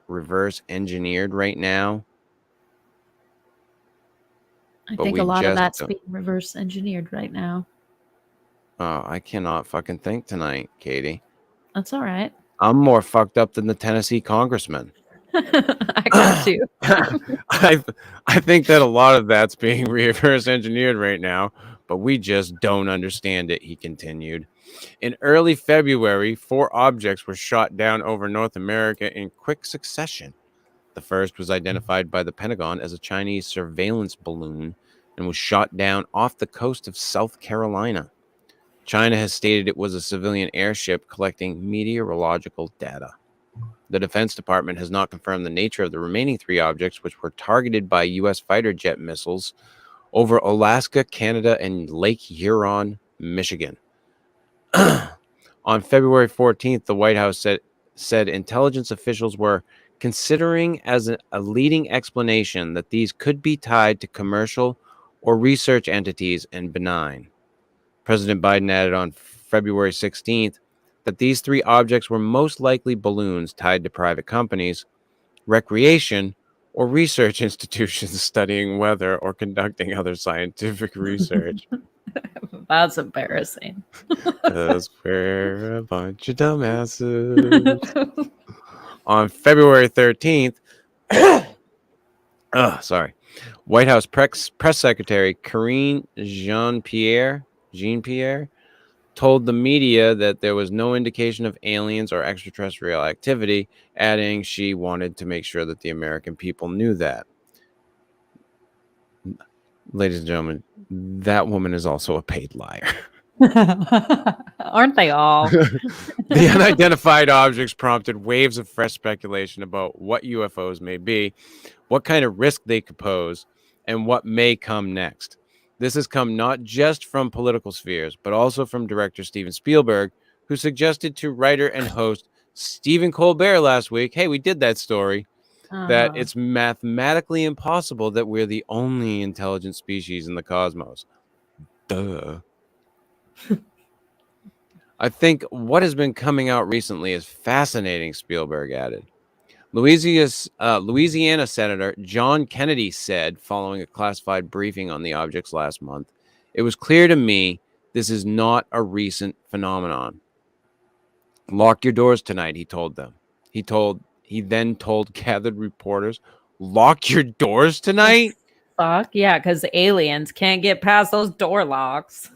reverse engineered right now. I think a lot of that's being reverse engineered right now. Oh, I cannot fucking think tonight, Katie. That's all right. I'm more fucked up than the Tennessee congressman. I got you. I think that a lot of that's being reverse engineered right now, but we just don't understand it, he continued. In early February, 4 objects were shot down over North America in quick succession. The first was identified by the Pentagon as a Chinese surveillance balloon and was shot down off the coast of South Carolina. China has stated it was a civilian airship collecting meteorological data. The Defense Department has not confirmed the nature of the remaining 3 objects, which were targeted by U.S. fighter jet missiles over Alaska, Canada, and Lake Huron, Michigan. On February 14th, the White House said intelligence officials were considering as a leading explanation that these could be tied to commercial or research entities and benign. President Biden added on February 16th that these 3 objects were most likely balloons tied to private companies, recreation, or research institutions studying weather or conducting other scientific research. That's embarrassing. Because we're a bunch of dumbasses. On February 13th, White House Press Secretary Karine Jean-Pierre told the media that there was no indication of aliens or extraterrestrial activity, adding she wanted to make sure that the American people knew that. Ladies and gentlemen, that woman is also a paid liar. Aren't they all? The unidentified objects prompted waves of fresh speculation about what UFOs may be, what kind of risk they could pose, and what may come next. This has come not just from political spheres, but also from director Steven Spielberg, who suggested to writer and host Stephen Colbert last week, hey, we did that story, that it's mathematically impossible that we're the only intelligent species in the cosmos. Duh. I think what has been coming out recently is fascinating, Spielberg added. Louisiana Senator John Kennedy said, following a classified briefing on the objects last month, It was clear to me this is not a recent phenomenon. Lock your doors tonight, he told them. He then told gathered reporters, lock your doors tonight? Fuck yeah, because aliens can't get past those door locks.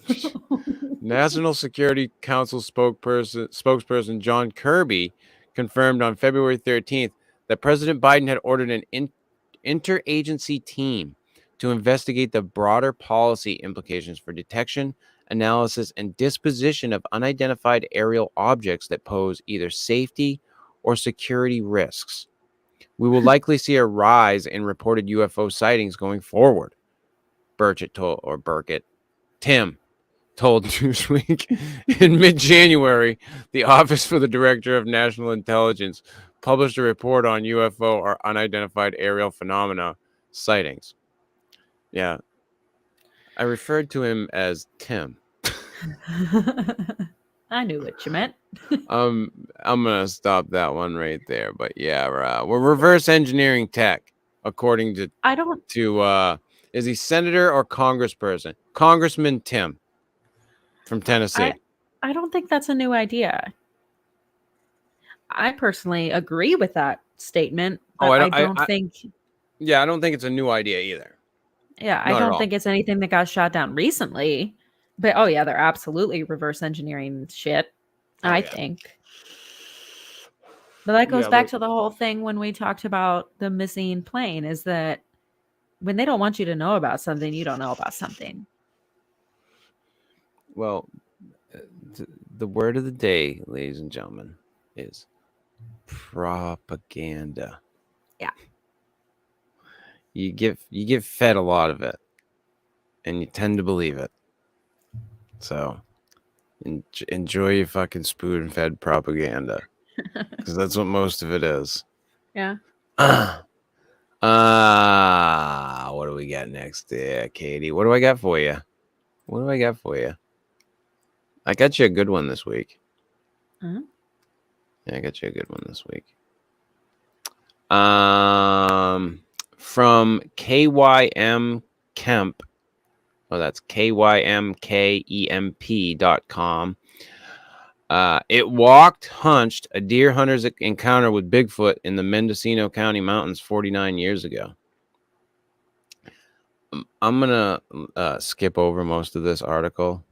National Security Council spokesperson John Kirby confirmed on February 13th that President Biden had ordered an interagency team to investigate the broader policy implications for detection, analysis, and disposition of unidentified aerial objects that pose either safety or security risks. We will likely see a rise in reported UFO sightings going forward, Tim told Newsweek. In mid-January, the Office for the Director of National Intelligence published a report on UFO or unidentified aerial phenomena sightings. Yeah. I referred to him as Tim. I knew what you meant. I'm gonna stop that one right there. But yeah, we're reverse engineering tech, according to I don't. is he senator or congressperson? Congressman Tim from Tennessee. I don't think that's a new idea. I personally agree with that statement, but I don't think. Yeah, I don't think it's a new idea either. Yeah, I don't think it's anything that got shot down recently. But oh yeah, they're absolutely reverse engineering shit. I think. But that goes back to the whole thing when we talked about the missing plane, is that when they don't want you to know about something, you don't know about something. Well, the word of the day, ladies and gentlemen, is propaganda. Yeah. You get fed a lot of it, and you tend to believe it. So enjoy your fucking spoon-fed propaganda, because that's what most of it is. Yeah. What do we got next there, Katie? What do I got for you? I got you a good one this week. Uh-huh. Yeah, I got you a good one this week. From KYM Kemp. Oh, that's KYMKEMP.com. It walked, hunched a deer hunter's encounter with Bigfoot in the Mendocino County mountains 49 years ago. I'm going to skip over most of this article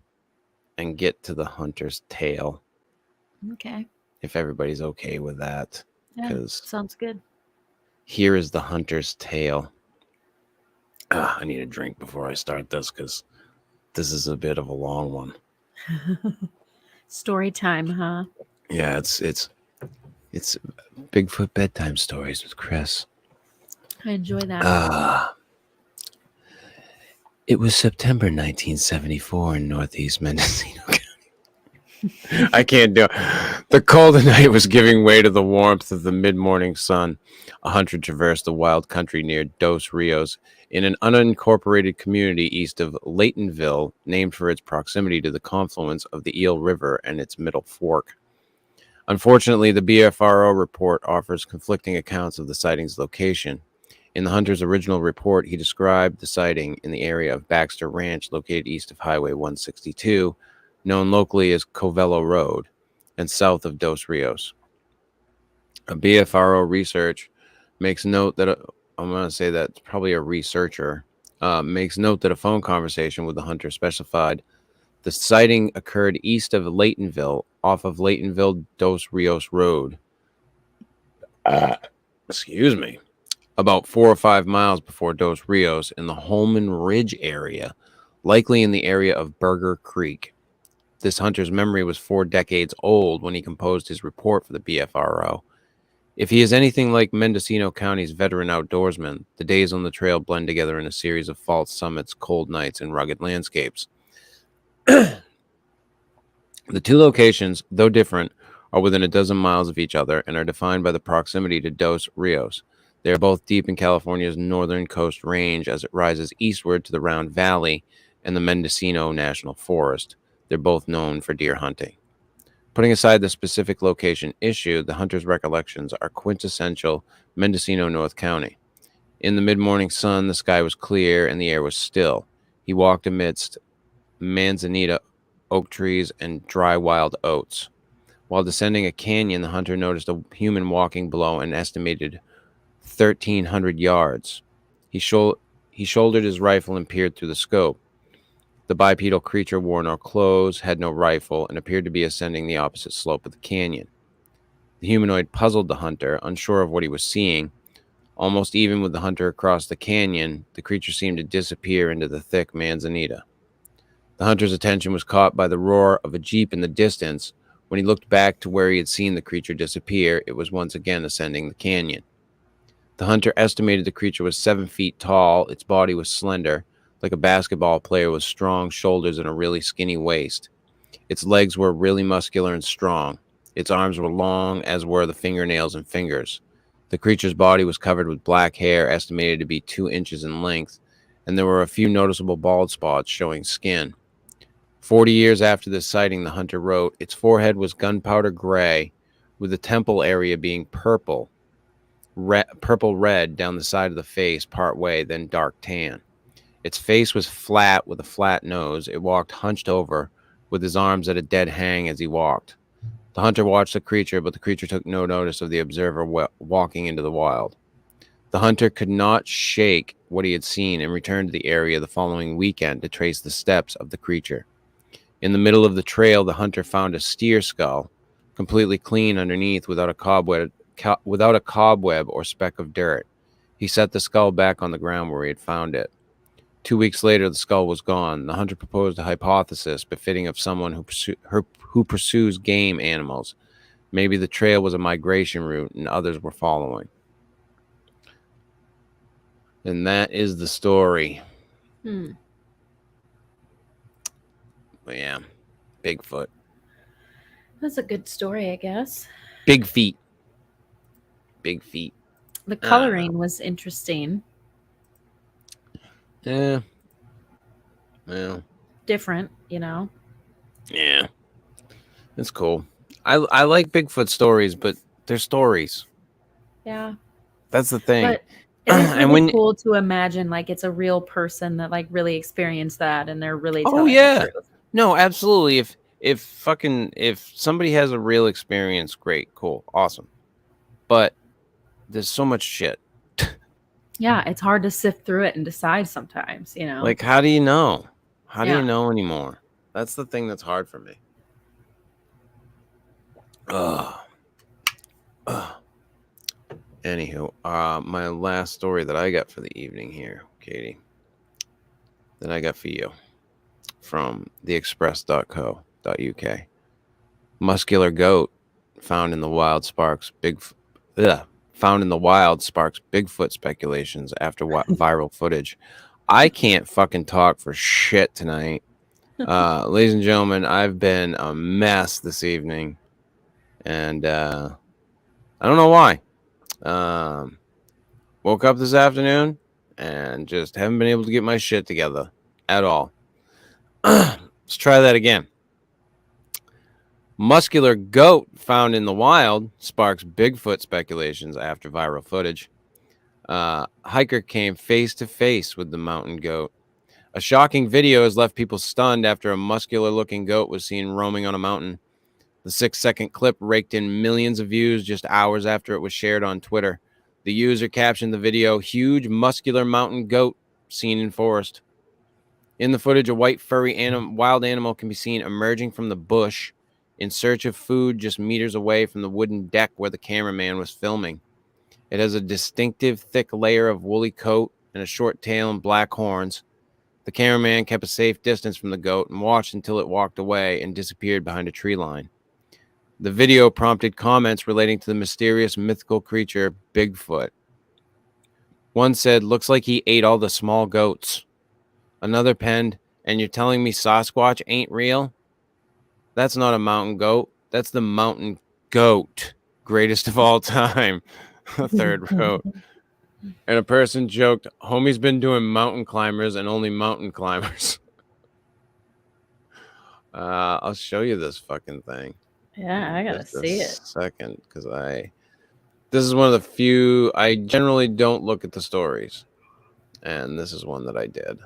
and get to the hunter's tale. Okay. If everybody's okay with that. Yeah, sounds good. Here is the hunter's tale. I need a drink before I start this, because this is a bit of a long one. Story time, huh? Yeah, it's Bigfoot bedtime stories with Chris. I enjoy that. It was September 1974 in Northeast Mendocino County. I can't do it. The cold night was giving way to the warmth of the mid-morning sun. A hunter traversed the wild country near Dos Rios in an unincorporated community east of Laytonville, named for its proximity to the confluence of the Eel River and its middle fork. Unfortunately, the BFRO report offers conflicting accounts of the sighting's location. In the hunter's original report, he described the sighting in the area of Baxter Ranch, located east of Highway 162, known locally as Covello Road, and south of Dos Rios. A BFRO research makes note that I'm going to say that's probably a researcher, makes note that a phone conversation with the hunter specified the sighting occurred east of Laytonville, off of Laytonville Dos Rios Road. Excuse me. About 4 or 5 miles before Dos Rios in the Holman Ridge area, likely in the area of Burger Creek. This hunter's memory was 4 decades old when he composed his report for the BFRO. If he is anything like Mendocino County's veteran outdoorsman, the days on the trail blend together in a series of false summits, cold nights, and rugged landscapes. The two locations, though different, are within a dozen miles of each other and are defined by the proximity to Dos Rios. They are both deep in California's northern coast range as it rises eastward to the Round Valley and the Mendocino National Forest. They're both known for deer hunting. Putting aside the specific location issue, the hunter's recollections are quintessential Mendocino North County. In the mid-morning sun, the sky was clear and the air was still. He walked amidst manzanita, oak trees, and dry wild oats. While descending a canyon, the hunter noticed a human walking below an estimated 1,300 yards. He, he shouldered his rifle and peered through the scope. The bipedal creature wore no clothes, had no rifle, and appeared to be ascending the opposite slope of the canyon. The humanoid puzzled the hunter, unsure of what he was seeing. Almost even with the hunter across the canyon, the creature seemed to disappear into the thick manzanita. The hunter's attention was caught by the roar of a jeep in the distance. When he looked back to where he had seen the creature disappear, it was once again ascending the canyon. The hunter estimated the creature was 7 feet tall. Its body was slender, like a basketball player with strong shoulders and a really skinny waist. Its legs were really muscular and strong. Its arms were long, as were the fingernails and fingers. The creature's body was covered with black hair, estimated to be 2 inches in length, and there were a few noticeable bald spots showing skin. 40 years after this sighting, the hunter wrote, its forehead was gunpowder gray, with the temple area being purple red down the side of the face part way, then dark tan. Its face was flat with a flat nose. It walked hunched over, with his arms at a dead hang as he walked. The hunter watched the creature, but the creature took no notice of the observer walking into the wild. The hunter could not shake what he had seen and returned to the area the following weekend to trace the steps of the creature. In the middle of the trail, the hunter found a steer skull, completely clean underneath without a cobweb or speck of dirt. He set the skull back on the ground where he had found it. 2 weeks later, the skull was gone. The hunter proposed a hypothesis befitting of someone who pursues game animals. Maybe the trail was a migration route and others were following. And that is the story. But yeah, Bigfoot. That's a good story, I guess. Big feet. Big feet. The coloring was interesting. Yeah. Well. Different, you know? Yeah. It's cool. I like Bigfoot stories, but they're stories. Yeah. That's the thing. But it is really cool to imagine like it's a real person that like really experienced that and they're really telling the truth. No, absolutely. If somebody has a real experience, great, cool, awesome. But there's so much shit. Yeah, it's hard to sift through it and decide sometimes, you know. Like, how do you know? How do you know anymore? That's the thing that's hard for me. Anywho, my last story that I got for the evening here, Katie, that I got for you from theexpress.co.uk. Muscular goat found in the wild sparks Bigfoot speculations after viral footage. I can't fucking talk for shit tonight. Ladies and gentlemen, I've been a mess this evening, and I don't know why. Woke up this afternoon and just haven't been able to get my shit together at all. Let's try that again. Muscular goat found in the wild sparks Bigfoot speculations after viral footage. Hiker came face to face with the mountain goat. A shocking video has left people stunned after a muscular-looking goat was seen roaming on a mountain. The 6-second clip raked in millions of views just hours after it was shared on Twitter. The user captioned the video, "Huge muscular mountain goat seen in forest." In the footage, a white furry wild animal can be seen emerging from the bush in search of food just meters away from the wooden deck where the cameraman was filming. It has a distinctive thick layer of woolly coat and a short tail and black horns. The cameraman kept a safe distance from the goat and watched until it walked away and disappeared behind a tree line. The video prompted comments relating to the mysterious mythical creature Bigfoot. One said, "Looks like he ate all the small goats." Another penned, "And you're telling me Sasquatch ain't real? That's not a mountain goat. That's the mountain goat. Greatest of all time." A third wrote. And a person joked, "Homie's been doing mountain climbers and only mountain climbers." I'll show you this fucking thing. Yeah, I gotta see it. Second, because this is one of the few, I generally don't look at the stories. And this is one that I did.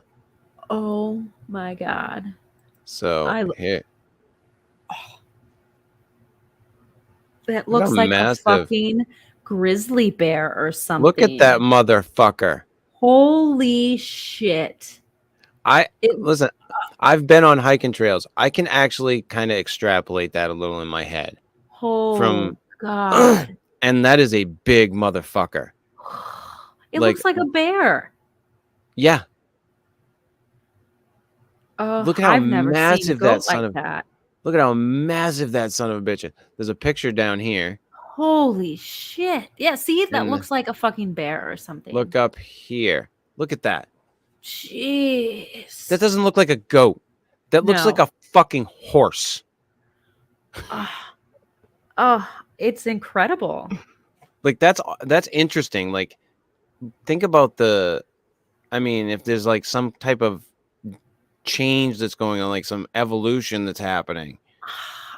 Oh my God. So I here, It look how looks like a massive. fucking grizzly bear or Look at that something. motherfucker. Holy shit. I It listen. I've been on hiking trails. I can actually kind of extrapolate that a little in my head Oh from, god. and that is a big motherfucker. It Like, looks like a bear. yeah, Oh, look at how I've never seen a massive that goat son like of. that. Look at how massive that son of a bitch is. There's a picture down here, Holy shit. Yeah, see, that and looks like a fucking bear or something. look up here. Look at that. That Jeez. doesn't look like a goat. That looks like No. a fucking horse. Oh, oh, it's incredible. Like that's interesting. Like, think about the. I mean, if there's like some type of change that's going on, like some evolution that's happening.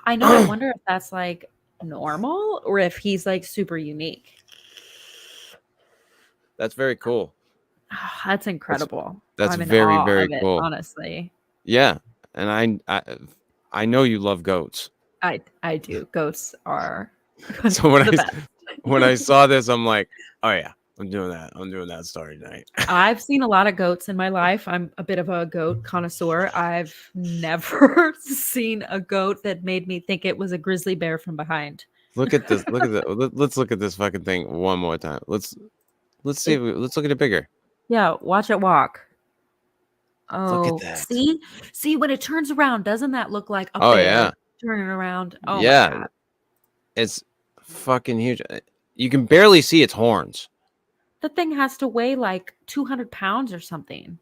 I know, I wonder if that's like normal or if he's like super unique. That's very cool. That's That's incredible. that's I'm in very, awe very of it, cool. honestly. Yeah, and I know you love goats. I do. Goats are So when the I best. when I saw this, I'm like, oh yeah, I'm doing that. I'm doing that story tonight. I've seen a lot of goats in my life. I'm a bit of a goat connoisseur. I've never seen a goat that made me think it was a grizzly bear from behind. Look at this. Look at the. Let's look at this fucking thing one more time. Let's see. It Let's look at it bigger. Yeah, watch it walk. Look at Oh, that. see? See, when it turns around, doesn't that look like a Oh bear yeah, turning around? Oh my yeah. god. It's fucking huge. You can barely see its horns. The thing has to weigh like 200 pounds or something.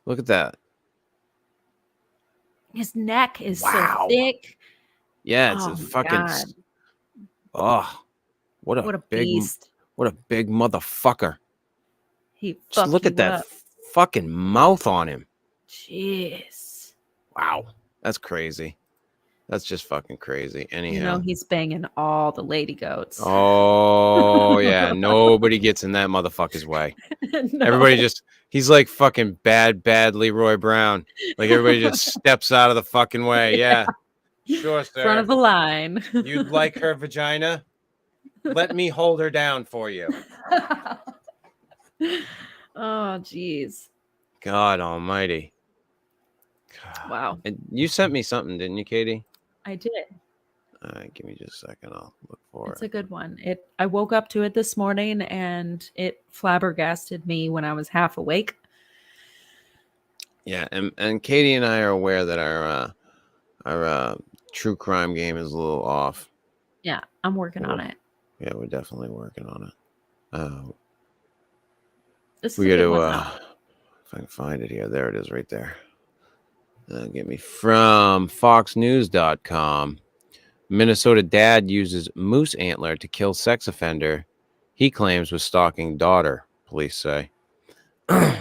Look at that. His neck is so Wow. thick. Yeah, it's Oh a my fucking. god. Oh, What a beast. what a big motherfucker. He Just fucked look at you that up. fucking mouth on him. Jeez. Wow, that's crazy. That's just fucking crazy. You know, Anyhow. he's banging all the lady goats. Oh yeah, nobody gets in that motherfucker's way. Everybody No. he's like fucking bad Leroy Brown. Like everybody just steps out of the fucking way. Yeah. Sure, Front of sir. the line. You'd like her vagina? Let me hold her down for you. Oh, jeez. God almighty. Wow. And you sent me something, didn't you, Katie? I did. All right, give me just a second. I'll look for It's it. a good one. I woke up to it this morning and it flabbergasted me when I was half awake. Yeah, and Katie and I are aware that our true crime game is a little off. Yeah, I'm working on it. Yeah, we're definitely working on it. This is We a got good to one though. if I can find it here. There it is, right there. Get me from FoxNews.com. Minnesota dad uses moose antler to kill sex offender he claims was stalking daughter, police say.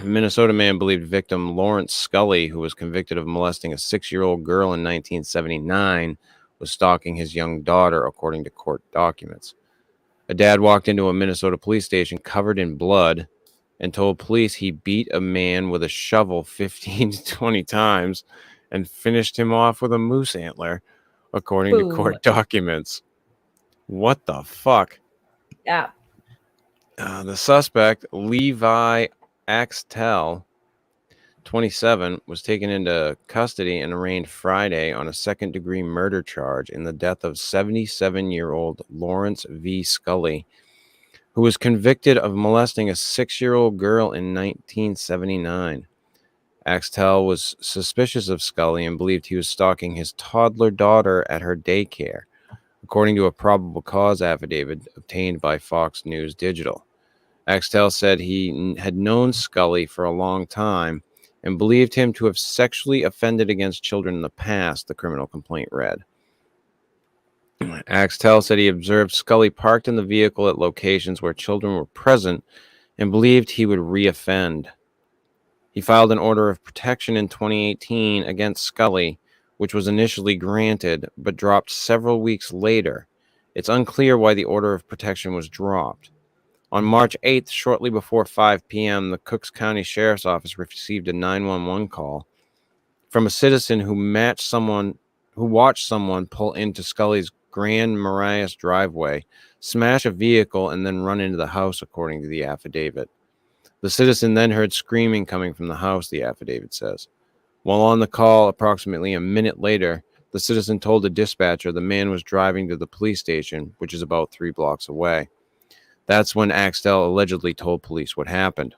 Minnesota man believed victim Lawrence Scully, who was convicted of molesting a 6-year-old girl in 1979, was stalking his young daughter, according to court documents. A dad walked into a Minnesota police station covered in blood and told police he beat a man with a shovel 15 to 20 times and finished him off with a moose antler, according to Boom. court documents. What the fuck? Yeah. The suspect, Levi Axtell, 27, was taken into custody and arraigned Friday on a second-degree murder charge in the death of 77-year-old Lawrence V. Scully, who was convicted of molesting a 6-year-old girl in 1979. Axtell was suspicious of Scully and believed he was stalking his toddler daughter at her daycare, according to a probable cause affidavit obtained by Fox News Digital. Axtell said he had known Scully for a long time and believed him to have sexually offended against children in the past, the criminal complaint read. Axtell said he observed Scully parked in the vehicle at locations where children were present and believed he would reoffend. He filed an order of protection in 2018 against Scully, which was initially granted but dropped several weeks later. It's unclear why the order of protection was dropped. On March 8th, shortly before 5 p.m., the Cooks County Sheriff's Office received a 911 call from a citizen who watched someone pull into Scully's Grand Marias driveway, smash a vehicle, and then run into the house, according to the affidavit. The citizen then heard screaming coming from the house, the affidavit says. While on the call approximately a minute later, the citizen told the dispatcher the man was driving to the police station, which is about 3 blocks away. That's when Axtell allegedly told police what happened.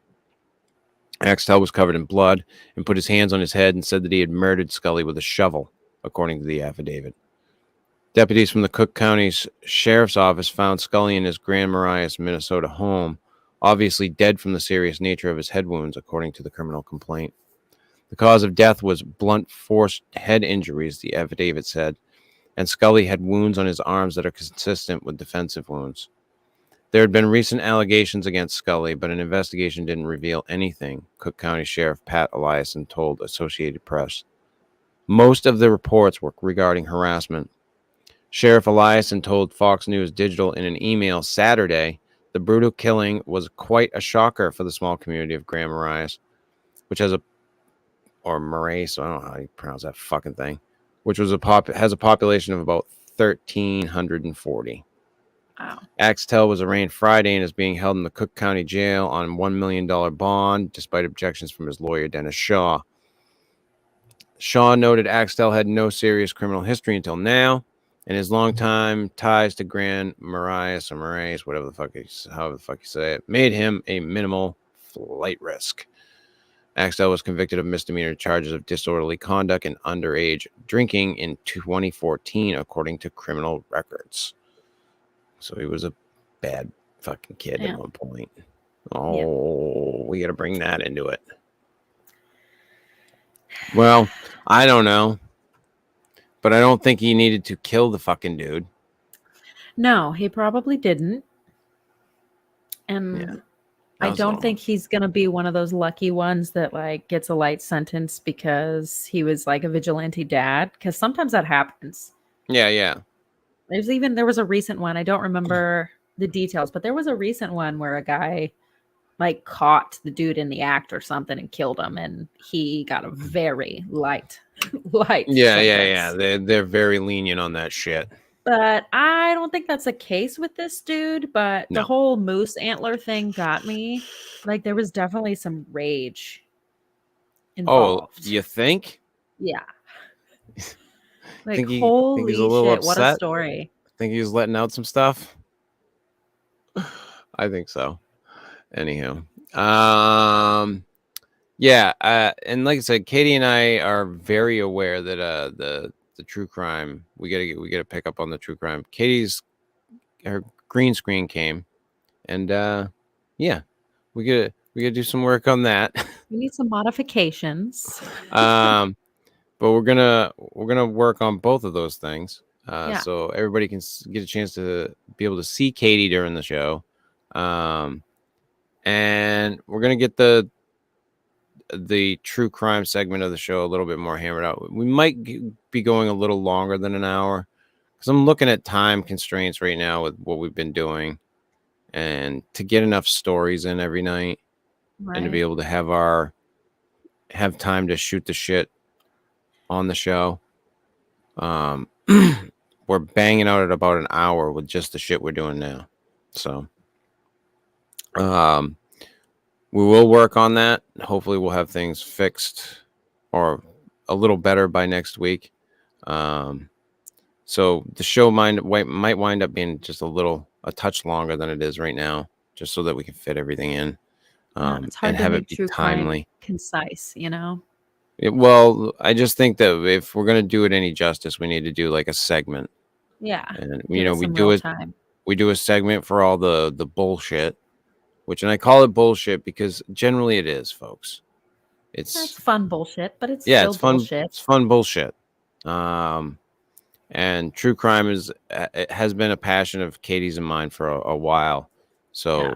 Axtell was covered in blood and put his hands on his head and said that he had murdered Scully with a shovel, according to the affidavit. Deputies from the Cook County Sheriff's Office found Scully in his Grand Marias, Minnesota home, obviously dead from the serious nature of his head wounds, according to the criminal complaint. The cause of death was blunt force head injuries, the affidavit said, and Scully had wounds on his arms that are consistent with defensive wounds. There had been recent allegations against Scully, but an investigation didn't reveal anything, Cook County Sheriff Pat Eliason told Associated Press. Most of the reports were regarding harassment. Sheriff Eliason told Fox News Digital in an email Saturday the brutal killing was quite a shocker for the small community of Grand Marias, which has or Marais, I don't know how you pronounce that fucking thing, which was has a population of about 1,340. Wow. Axtell was arraigned Friday and is being held in the Cook County Jail on $1 million bond, despite objections from his lawyer, Dennis Shaw. Shaw noted Axtell had no serious criminal history until now, and his longtime ties to Grand Marias or Marais, however the fuck you say it, made him a minimal flight risk. Axtell was convicted of misdemeanor charges of disorderly conduct and underage drinking in 2014, according to criminal records. So he was a bad fucking kid at one point. We got to bring that into it. Well, I don't know. But I don't think he needed to kill the fucking dude. No, he probably didn't. And I don't think he's going to be one of those lucky ones that like gets a light sentence because he was like a vigilante dad. Because sometimes that happens. Yeah. There was a recent one. I don't remember the details, but there was a recent one where a guy like caught the dude in the act or something and killed him, and he got a very light sentence. Yeah. They're very lenient on that shit. But I don't think that's the case with this dude. But the whole moose antler thing got me. Like there was definitely some rage involved. Oh, you think? Yeah. Like, think holy he's a little shit, upset? what a story. Think he was letting out some stuff? I think so. Anyhow. Yeah, and like I said, Katie and I are very aware that the true crime, we gotta pick up on the true crime. Her green screen came, and yeah, we gotta do some work on that. We need some modifications. But we're gonna work on both of those things, so everybody can get a chance to be able to see Katie during the show, and we're gonna get the true crime segment of the show a little bit more hammered out. We might be going a little longer than an hour because I'm looking at time constraints right now with what we've been doing, and to get enough stories in every night, and to be able to have time to shoot the shit on the show. We're banging out at about an hour with just the shit we're doing now. So we will work on that. Hopefully we'll have things fixed or a little better by next week. So the show might wind up being just a touch longer than it is right now, just so that we can fit everything in. It's hard and to have make it be true timely, crime concise, you know? Well, I just think that if we're going to do it any justice, we need to do like a segment. Yeah. And we do a segment for all the bullshit, and I call it bullshit because generally it is, folks. It's fun bullshit, but it's still bullshit. It's fun bullshit. And true crime has been a passion of Katie's and mine for a while. So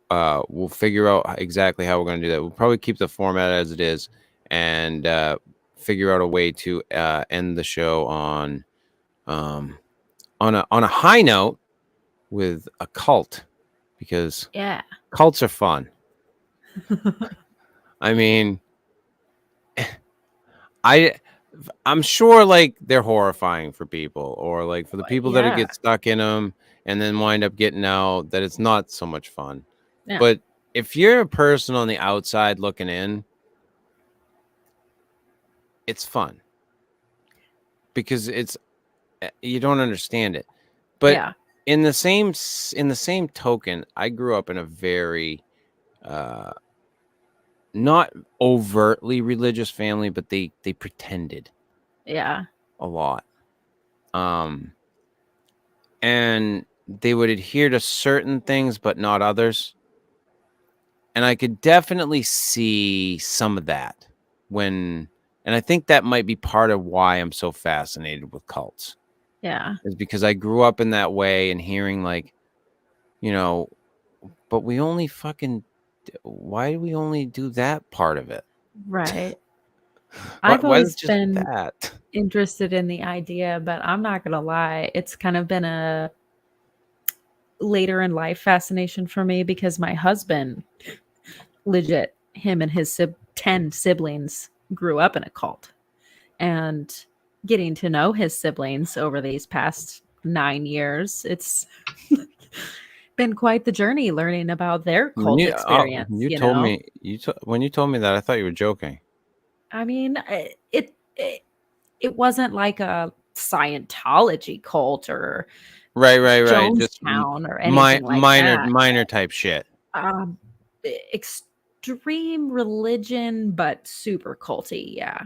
we'll figure out exactly how we're going to do that. We'll probably keep the format as it is, and figure out a way to end the show on a high note with a cult, because cults are fun. I mean, I'm sure like they're horrifying for people, or like for the people that Yeah. get stuck in them and then wind up getting out, that it's not so much fun. Yeah. But if you're a person on the outside looking in, it's fun because it's you don't understand it. But Yeah. in the same token, I grew up in a very uh not overtly religious family, but they pretended Yeah. a lot. Um and they would adhere to certain things but not others. And I could definitely see some of that when, and I think that might be part of why I'm so fascinated with cults, Yeah. is because I grew up in that way and hearing like, you know, but we only fucking, why do we only do that part of it? Right. Why, I've why is it always just been that? interested in the idea, but I'm not gonna lie, it's kind of been a later in life fascination for me because my husband, legit, him and his 10 siblings grew up in a cult. And getting to know his siblings over these past 9 years, it's been quite the journey learning about their When cult experience, you told me when you told me that, I thought you were joking. I mean, it wasn't like a Scientology cult or Right. Just Jonestown or anything like that. minor type shit. Um, extreme religion, but super culty. Yeah.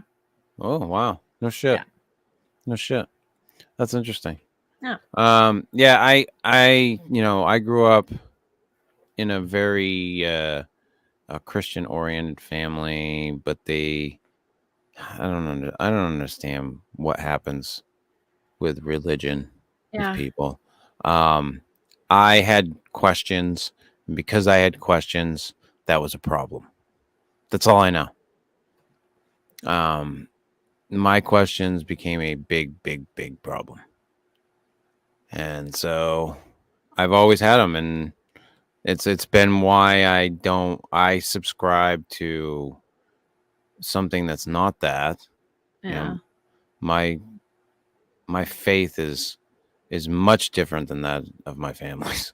Oh wow, no shit, Yeah. no shit. That's interesting. Yeah. Yeah, I grew up in a very a Christian oriented family, but I don't understand what happens with religion with Yeah. people. Um, I had questions, and because I had questions, that was a problem. That's all I know. Um, my questions became a big problem, and so I've always had them, and it's been why I subscribe to something that's not that. You Yeah. know, my my faith is much different than that of my family's.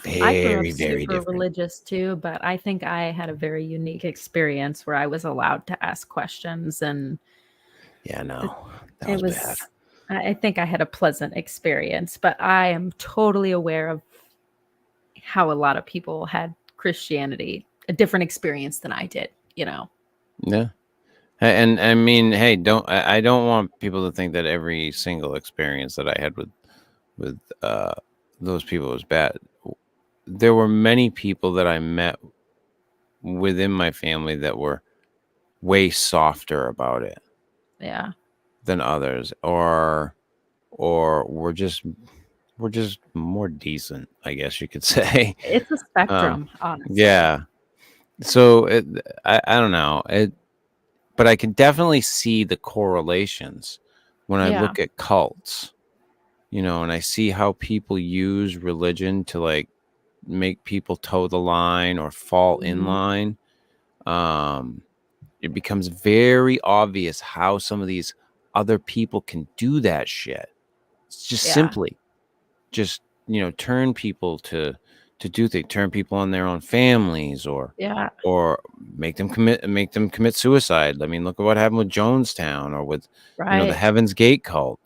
I grew up Very super different. religious too, but I think I had a very unique experience where I was allowed to ask questions and Yeah, th- no, that it was bad. was I think I had a pleasant experience, but I am totally aware of how a lot of people had Christianity, a different experience than I did, you know. Yeah. And I mean, hey, I don't want people to think that every single experience that I had with those people was bad. There were many people that I met within my family that were way softer about it Yeah. than others, or we're just more decent, I guess you could say. It's a Uh, spectrum, honestly. yeah. So I don't know it, but I can definitely see the correlations when I Yeah. look at cults, and I see how people use religion to like make people toe the line or fall in Mhm. line. Um, it becomes very obvious how some of these other people can do that shit. It's just Yeah. simply just turn people to do things, turn people on their own families, Yeah. or make them commit suicide. I mean, look at what happened with Jonestown, or with the Right. Heaven's Gate cult.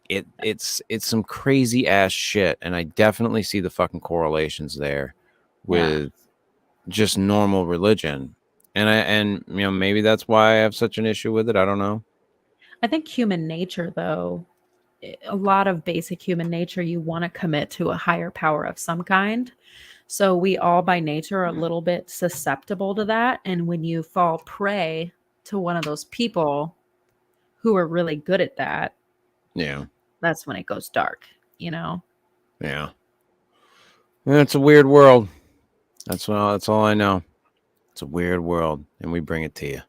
It's some crazy ass shit, and I definitely see the fucking correlations there Yeah. with just normal religion. And maybe that's why I have such an issue with it. I don't know. I think human nature, though, a lot of basic human nature, you want to commit to a higher power of some kind. So we all by nature are a little bit susceptible to that. And when you fall prey to one of those people who are really good at that, Yeah, that's when it goes dark, you know? yeah. It's a weird world. That's all I know. It's a weird world, and we bring it to you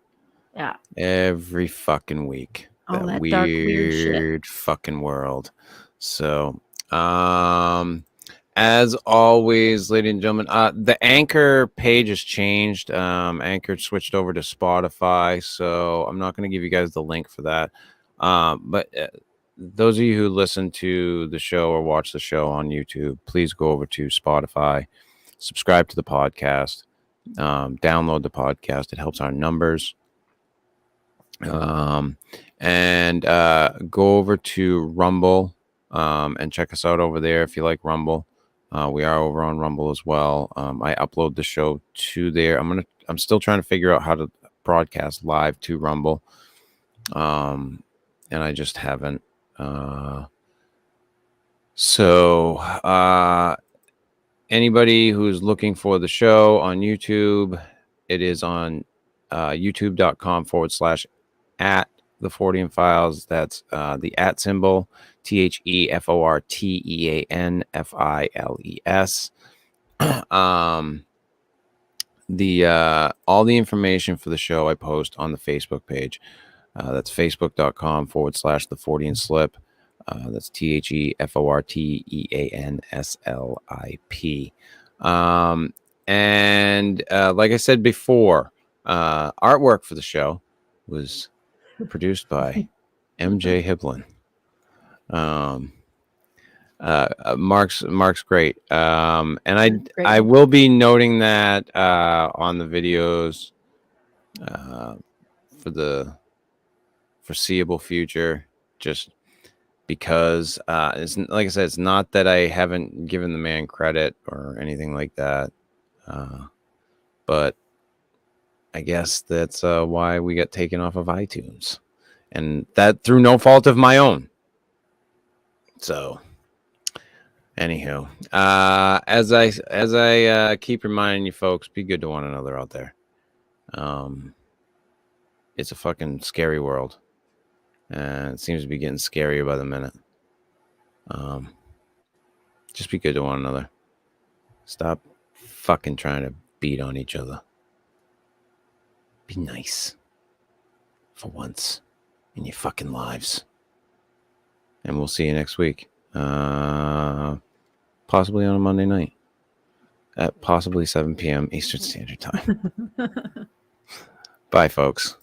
Yeah. every fucking week. All That that dark, weird shit. weird fucking world. So, um, As always, ladies and gentlemen, the Anchor page has changed. Anchor switched over to Spotify, so I'm not going to give you guys the link for that. But those of you who listen to the show or watch the show on YouTube, please go over to Spotify, subscribe to the podcast, download the podcast. It helps our numbers. And go over to Rumble and check us out over there if you like Rumble. We are over on Rumble as well. I upload the show to there. I'm still trying to figure out how to broadcast live to Rumble. And I just haven't. So anybody who's looking for the show on YouTube, it is on youtube.com/at the Fortean Files. That's the at symbol, TheForteanFiles. All the information for the show I post on the Facebook page. That's facebook.com/the Fortean Slip. That's TheForteanSlip. And like I said before, artwork for the show was produced by MJ Hiblen. Mark's great. And I will be noting that on the videos for the foreseeable future, just because it's like I said, it's not that I haven't given the man credit or anything like that, but I guess that's why we got taken off of iTunes, and that through no fault of my own. So anywho, as I keep reminding you folks, be good to one another out there. It's a fucking scary world, and it seems to be getting scarier by the minute. Just be good to one another. Stop fucking trying to beat on each other. Be nice for once in your fucking lives. And we'll see you next week. Possibly on a Monday night at possibly 7 p.m. Eastern Standard Time. Bye, folks.